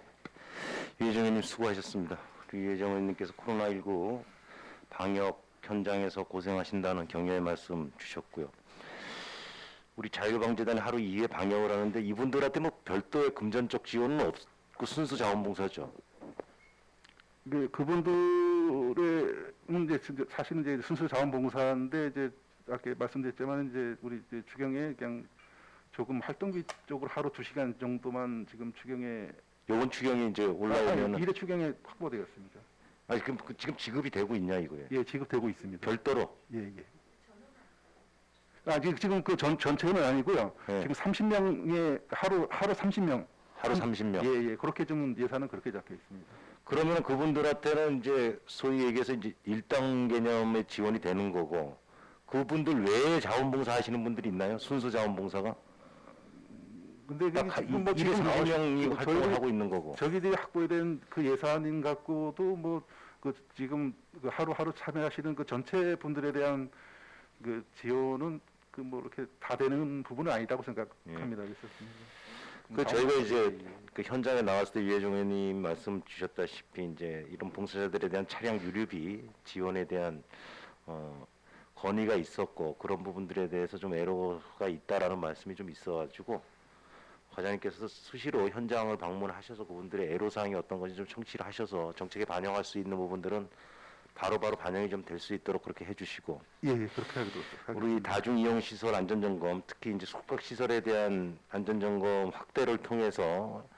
Speaker 1: 유혜정 의원님 수고하셨습니다. 우리 유혜정 의원님께서 코로나19 방역 현장에서 고생하신다는 격려의 말씀 주셨고요. 우리 자유방재단이 하루 2회 방역을 하는데 이분들한테 뭐 별도의 금전적 지원은 없고 순수 자원봉사죠.
Speaker 2: 네, 그분들의 이제 사실은 이제 순수 자원봉사인데 이제 아까 말씀드렸지만 이제 우리 이제 추경에 그냥 조금 활동비 쪽으로 하루 2시간 정도만 지금 추경에
Speaker 1: 요번 추경이 이제 올라오면은
Speaker 2: 일회 추경에 확보되었습니다.
Speaker 1: 아니 그럼 지금 지급이 되고 있냐 이거예요.
Speaker 2: 예, 지급되고 있습니다.
Speaker 1: 별도로.
Speaker 2: 예, 예. 아, 지금 그 전체는 아니고요.
Speaker 1: 예.
Speaker 2: 지금 30명의 하루 30명.
Speaker 1: 하루 30명.
Speaker 2: 예, 예. 그렇게 좀 예산은 그렇게 잡혀 있습니다.
Speaker 1: 그러면 그분들한테는 이제 소위 얘기해서 이제 일당 개념의 지원이 되는 거고 그분들 외에 자원봉사 하시는 분들이 있나요? 순수 자원봉사가?
Speaker 2: 근데
Speaker 1: 딱
Speaker 2: 그게 지금 뭐 지금
Speaker 1: 24명이 활동을
Speaker 2: 저희들이-
Speaker 1: 하고 있는 거고.
Speaker 2: 저기들이 확보된 그 예산인 갖고도 뭐 그 지금 그 하루하루 참여하시는 그 전체 분들에 대한 그 지원은 그 뭐 이렇게 다 되는 부분은 아니라고 생각합니다. 그래서
Speaker 1: 그 저희가 이제 그 현장에 나왔을 때 유혜정 의원님 말씀 주셨다시피 이제 이런 봉사자들에 대한 차량 유류비 지원에 대한 건의가 있었고 그런 부분들에 대해서 좀 애로가 있다라는 말씀이 좀 있어가지고 과장님께서 수시로 현장을 방문하셔서 그분들의 애로사항이 어떤 건지 좀 청취를 하셔서 정책에 반영할 수 있는 부분들은 바로바로 반영이 좀 될 수 있도록 그렇게 해주시고
Speaker 2: 예, 예, 그렇게 하도록 하겠습니다.
Speaker 1: 우리 다중이용시설 안전점검 특히 이제 숙박시설에 대한 안전점검 확대를 통해서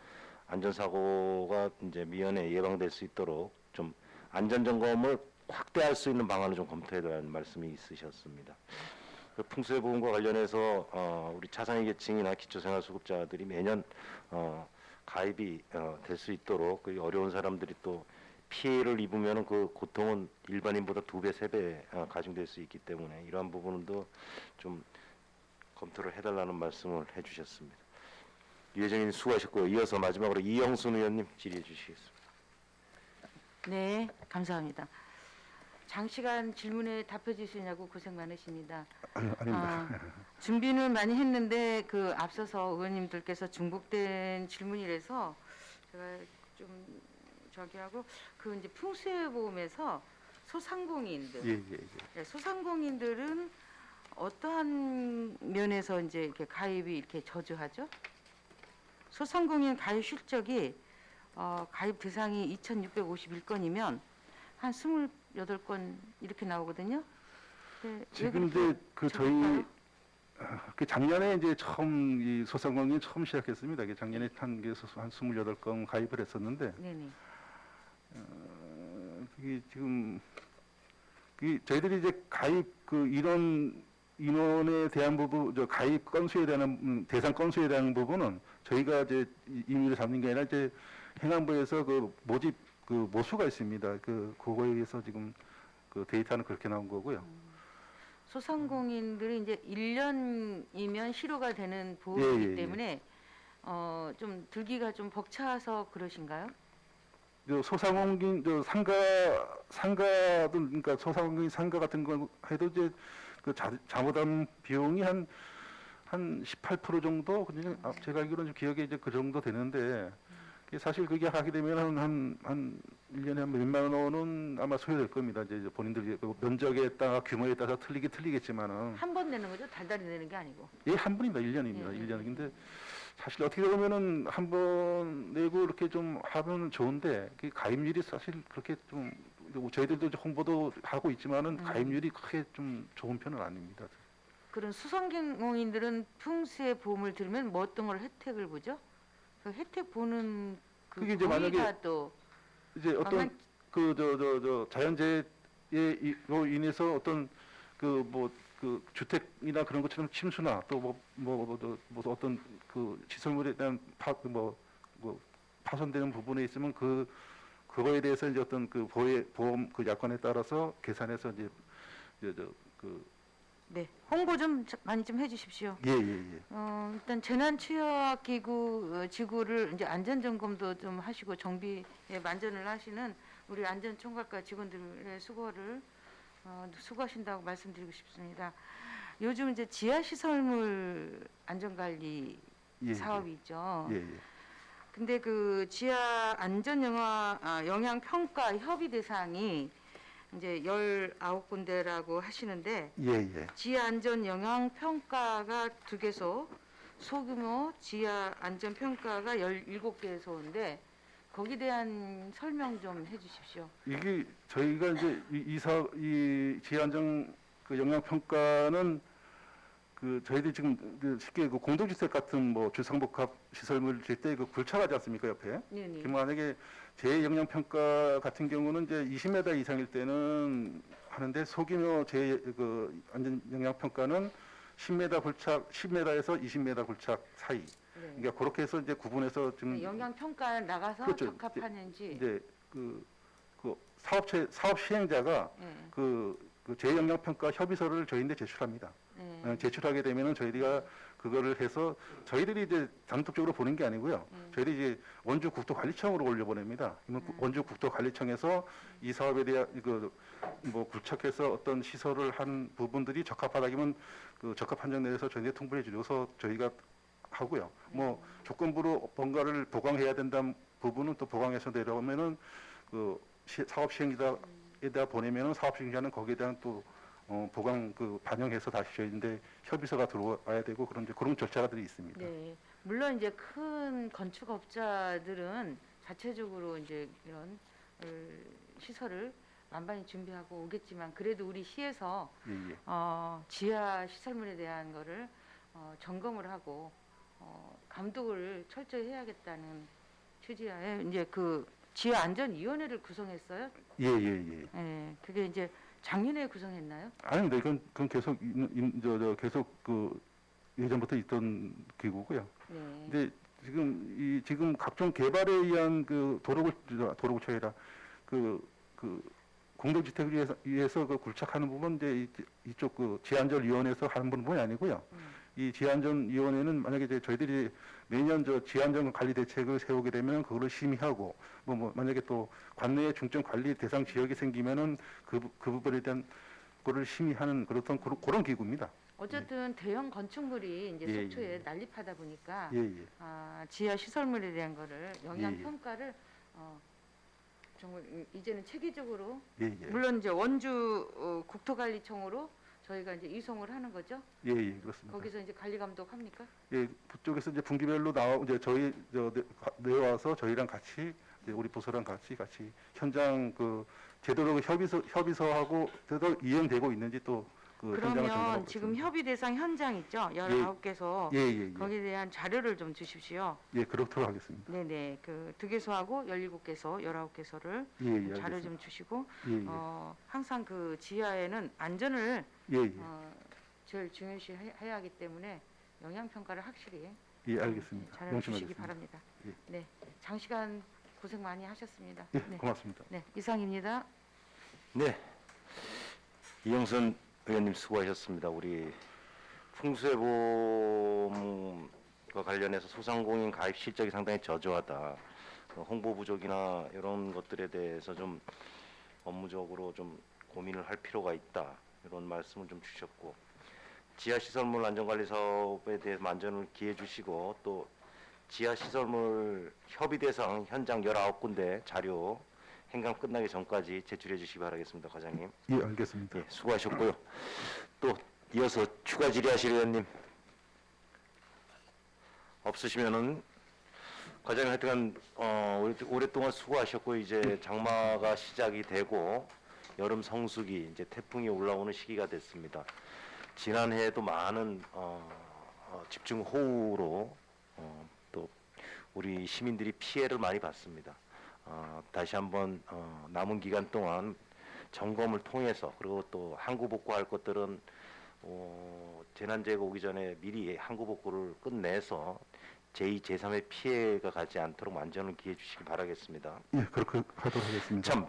Speaker 1: 안전사고가 이제 미연에 예방될 수 있도록 좀 안전점검을 확대할 수 있는 방안을 좀 검토해 달라는 말씀이 있으셨습니다. 그 풍수해 보험과 관련해서 우리 차상위계층이나 기초생활수급자들이 매년 가입이 될 수 있도록 그 어려운 사람들이 또 피해를 입으면 그 고통은 일반인보다 2배, 3배 가중될 수 있기 때문에 이러한 부분도 좀 검토를 해달라는 말씀을 해주셨습니다. 유혜정 의원님 수고하셨고요. 이어서 마지막으로 이영순 의원님 질의해 주시겠습니다.
Speaker 7: 네, 감사합니다. 장시간 질문에 답해 주시냐고 고생 많으십니다.
Speaker 2: 아닙니다.
Speaker 7: 준비는 많이 했는데 그 앞서서 의원님들께서 중복된 질문이라서 제가 좀 저기 하고 그 이제 풍수해보험에서 소상공인들,
Speaker 2: 예, 예, 예.
Speaker 7: 네, 소상공인들은 어떠한 면에서 이제 이렇게 가입이 이렇게 저조하죠? 소상공인 가입 실적이 가입 대상이 2,651건이면 한 28건 이렇게 나오거든요. 네,
Speaker 2: 지금
Speaker 7: 왜 그렇게
Speaker 2: 이제 그
Speaker 7: 적을까요?
Speaker 2: 그 작년에 이제 처음 이 소상공인 처음 시작했습니다. 이게 작년에 한 28건 가입을 했었는데
Speaker 7: 네네.
Speaker 2: 그게 지금 저희들이 이제 가입 그 인원에 대한 부분, 저 가입 건수에 대한 대상 건수에 대한 부분은 저희가 이제 임의로 잡는 게 아니라 이제 행안부에서 그 모집 그 모수가 있습니다. 그거에 의해서 지금 그 데이터는 그렇게 나온 거고요.
Speaker 7: 소상공인들이 이제 1년이면 실효가 되는 보험이기
Speaker 2: 예, 예, 예.
Speaker 7: 때문에 좀 들기가 좀 벅차서 그러신가요?
Speaker 2: 저 소상공인 저 상가들 그러니까 소상공인 상가 같은 거 해도 이제 그 자부담 비용이 한 18% 정도 그냥 제가 알기로는 기억에 이제 그 정도 되는데 사실 그게 하게 되면 한 1년에 한 몇만 원은 아마 소요될 겁니다. 이제 본인들이 그 면적에 따라 규모에 따라 틀리겠지만은
Speaker 7: 한 번 내는 거죠? 달달이 내는 게 아니고.
Speaker 2: 예, 한 번입니다. 1년입니다.
Speaker 7: 예,
Speaker 2: 1년. 근데 사실 어떻게 보면은 한 번 내고 이렇게 좀 하면 좋은데 그 가입률이 사실 그렇게 좀 저희들도 이제 홍보도 하고 있지만은 가입률이 크게 좀 좋은 편은 아닙니다.
Speaker 7: 그런 소상공인들은 풍수의 보험을 들으면 뭐 어떤 걸 혜택을 보죠? 그 혜택 보는 그
Speaker 2: 그게 이제
Speaker 7: 범위가
Speaker 2: 만약에
Speaker 7: 또
Speaker 2: 이제 어떤 그 자연재해로 인해서 어떤 그 뭐 그 주택이나 그런 것처럼 침수나 또 뭐 어떤 그 시설물에 대한 파손되는 부분에 있으면 그거에 대해서 이제 어떤 그 보험 그 약관에 따라서 계산해서 이제 그
Speaker 7: 네, 홍보 좀 많이 좀 해주십시오.
Speaker 2: 예.
Speaker 7: 일단 재난취약기구 지구를 이제 안전점검도 좀 하시고 정비에 만전을 하시는 우리 안전총괄과 직원들의 수고하신다고 말씀드리고 싶습니다. 요즘 이제 지하시설물 안전관리 사업이 있죠.
Speaker 2: 예.
Speaker 7: 근데 그 지하 안전 영향 평가 협의 대상이 이제 19군데라고 하시는데
Speaker 2: 예.
Speaker 7: 지하 안전 영향 평가가 2개소, 소규모 지하 안전 평가가 17개소인데 거기에 대한 설명 좀 해주십시오.
Speaker 2: 이게 저희가 이제 이 지하안전 그 영향 평가는 그 저희들이 지금 그 쉽게 그 공동주택 같은 뭐 주상복합 시설물 질 때 그 굴착하지 않습니까 옆에?
Speaker 7: 네네.
Speaker 2: 그 만약에 재 영향 평가 같은 경우는 이제 20m 이상일 때는 하는데 소규모 재 그 안전 영향 평가는 10m 굴착, 10m에서 20m 굴착 사이.
Speaker 7: 네.
Speaker 2: 그러니까 그렇게 해서 이제 구분해서 지금
Speaker 7: 영향 평가 나가서
Speaker 2: 그렇죠.
Speaker 7: 적합하는지.
Speaker 2: 이제 그 사업 시행자가
Speaker 7: 네.
Speaker 2: 그 재영향 평가 협의서를 저희한테 제출합니다.
Speaker 7: 네.
Speaker 2: 제출하게 되면은 저희가 그거를 해서 저희들이 이제 단독적으로 보는 게 아니고요. 저희들이 이제 원주 국토관리청으로 올려보냅니다. 그러면 원주 국토관리청에서 이 사업에 대한 뭐 굴착해서 어떤 시설을 한 부분들이 적합하다면 그 적합 판정 내에서 저희한테 통보해 주셔서 저희가 하고요. 뭐 조건부로 뭔가를 보강해야 된다는 부분은 또 보강해서 내려오면은 그 사업 시행자에다 보내면은 사업 시행자는 거기에 대한 또 보강 그 반영해서 다시 저희인데 협의서가 들어와야 되고 그런 절차들이 있습니다.
Speaker 7: 네. 물론 이제 큰 건축업자들은 자체적으로 이제 이런 시설을 만반히 준비하고 오겠지만 그래도 우리 시에서
Speaker 2: 예.
Speaker 7: 지하 시설물에 대한 거를 점검을 하고 감독을 철저히 해야겠다는 취지하에 이제 그 지하 안전위원회를 구성했어요.
Speaker 2: 예.
Speaker 7: 예, 그게 이제 작년에 구성했나요?
Speaker 2: 아닙니다. 그건 계속 계속 그 예전부터 있던 기구고요.
Speaker 7: 네.
Speaker 2: 근데 지금 각종 개발에 의한 그 도로구청이라 그 공동주택을 위해서 그 굴착하는 부분 이제 이쪽 그 지하안전위원회에서 하는 부분이 아니고요. 이 지하안전위원회는 만약에 이제 저희들이 매년 지하안전 관리 대책을 세우게 되면 그거를 심의하고 뭐 만약에 또 관내에 중점 관리 대상 지역이 생기면은 그 부분에 대한 거를 심의하는 그런 기구입니다.
Speaker 7: 어쨌든 대형 건축물이 이제
Speaker 2: 예,
Speaker 7: 속초에 난립하다 보니까
Speaker 2: 예.
Speaker 7: 지하 시설물에 대한 거를 영향
Speaker 2: 예.
Speaker 7: 평가를 정말 이제는 체계적으로
Speaker 2: 예.
Speaker 7: 물론 이제 원주 국토관리청으로 저희가 이제 이송을 하는 거죠.
Speaker 2: 예, 그렇습니다.
Speaker 7: 거기서 이제 관리 감독합니까?
Speaker 2: 예, 그쪽에서 이제 분기별로 이제 저희 내와서 저희랑 같이 이제 우리 부서랑 같이 현장 그 제대로 협의서하고 제대로 이행되고 있는지 또 그 현장을
Speaker 7: 그러면
Speaker 2: 점검하고
Speaker 7: 지금
Speaker 2: 있습니다.
Speaker 7: 협의 대상 현장 있죠? 19개소.
Speaker 2: 예.
Speaker 7: 거기에 대한 자료를 좀 주십시오.
Speaker 2: 예, 그렇도록 하겠습니다.
Speaker 7: 네네. 그 2개소하고 17개소, 19개소를
Speaker 2: 예,
Speaker 7: 자료
Speaker 2: 알겠습니다.
Speaker 7: 좀 주시고
Speaker 2: 예.
Speaker 7: 항상 그 지하에는 안전을
Speaker 2: 예.
Speaker 7: 제일 중요시 해야 하기 때문에 영향 평가를 확실히
Speaker 2: 예, 알겠습니다.
Speaker 7: 잘 주시기
Speaker 2: 명심하겠습니다.
Speaker 7: 바랍니다.
Speaker 2: 예.
Speaker 7: 네. 장시간 고생 많이 하셨습니다.
Speaker 2: 예,
Speaker 7: 네.
Speaker 2: 고맙습니다.
Speaker 7: 네, 이상입니다.
Speaker 1: 네, 이영선 의원님 수고하셨습니다. 우리 풍수해보험과 관련해서 소상공인 가입 실적이 상당히 저조하다. 홍보 부족이나 이런 것들에 대해서 좀 업무적으로 좀 고민을 할 필요가 있다. 이런 말씀을 좀 주셨고, 지하시설물 안전관리 사업에 대해서 만전을 기해 주시고, 또 지하시설물 협의 대상 현장 19군데 자료 행감 끝나기 전까지 제출해 주시기 바라겠습니다. 과장님.
Speaker 2: 예, 알겠습니다.
Speaker 1: 예, 수고하셨고요. 또 이어서 추가 질의하실 의원님 없으시면은 과장님 하여튼 오랫동안 수고하셨고 이제 장마가 시작이 되고 여름 성수기 이제 태풍이 올라오는 시기가 됐습니다. 지난해에도 많은 집중 호우로 또 우리 시민들이 피해를 많이 봤습니다. 다시 한번 남은 기간 동안 점검을 통해서 그리고 또 항구 복구할 것들은 재난재해가 오기 전에 미리 항구복구를 끝내서 제2, 제3의 피해가 가지 않도록 만전을 기해 주시기 바라겠습니다.
Speaker 2: 예, 그렇게 하도록 하겠습니다.
Speaker 1: 참,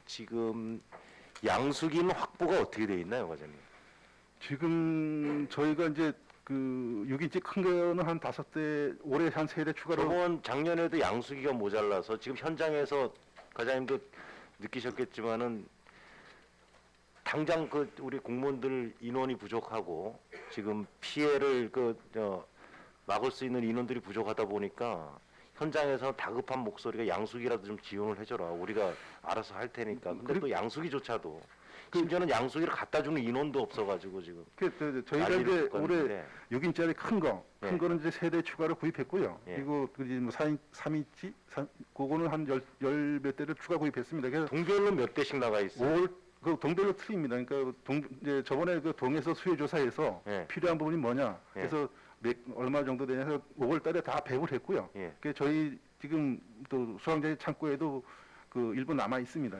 Speaker 1: 지금 양수기는 확보가 어떻게 돼 있나요, 과장님?
Speaker 2: 지금 저희가 이제 그 6인치 큰 거는 한 5대, 올해 한 3대 추가로
Speaker 1: 저번 작년에도 양수기가 모자라서 지금 현장에서 과장님도 느끼셨겠지만은 당장 우리 공무원들 인원이 부족하고 지금 피해를 막을 수 있는 인원들이 부족하다 보니까 현장에서 다급한 목소리가 양수기라도 좀 지원을 해줘라. 우리가 알아서 할 테니까. 근데 또 양수기조차도 심지어는 양수기를 갖다 주는 인원도 없어가지고 지금
Speaker 2: 저희가
Speaker 1: 난리를
Speaker 2: 이제
Speaker 1: 붓고
Speaker 2: 올해
Speaker 1: 있는데.
Speaker 2: 6인짜리 큰
Speaker 1: 예.
Speaker 2: 거는 이제 3대 추가로 구입했고요.
Speaker 1: 예.
Speaker 2: 그리고 뭐 3인치, 그거는 한 열 몇 대를 추가 구입했습니다. 그래서
Speaker 1: 동별로 몇 대씩 나가 있어요?
Speaker 2: 5월 그 동별로 틀립니다. 그러니까 이제 저번에 그 동에서 수요 조사에서
Speaker 1: 예.
Speaker 2: 필요한 부분이 뭐냐.
Speaker 1: 예.
Speaker 2: 그래서 얼마 정도 되냐서 5월 달에 다 배부를 했고요.
Speaker 1: 예.
Speaker 2: 그 저희 지금 또 수상자의 창고에도 그 일부 남아 있습니다.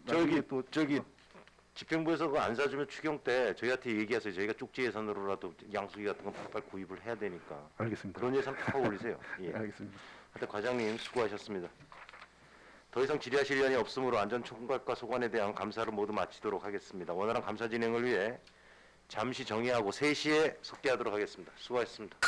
Speaker 2: 그러니까
Speaker 1: 저기 집행부에서 그거 안 사주면 추경 때 저희한테 얘기하세요. 저희가 쪽지 예산으로라도 양수기 같은 건 빨리 구입을 해야 되니까.
Speaker 2: 알겠습니다.
Speaker 1: 그런 예산 팍 올리세요. 예.
Speaker 2: 알겠습니다.
Speaker 1: 하여튼 과장님 수고하셨습니다. 더 이상 질의하실 의원이 없으므로 안전총괄과 소관에 대한 감사를 모두 마치도록 하겠습니다. 원활한 감사 진행을 위해 잠시 정의하고 3시에 속개하도록 하겠습니다. 수고하셨습니다.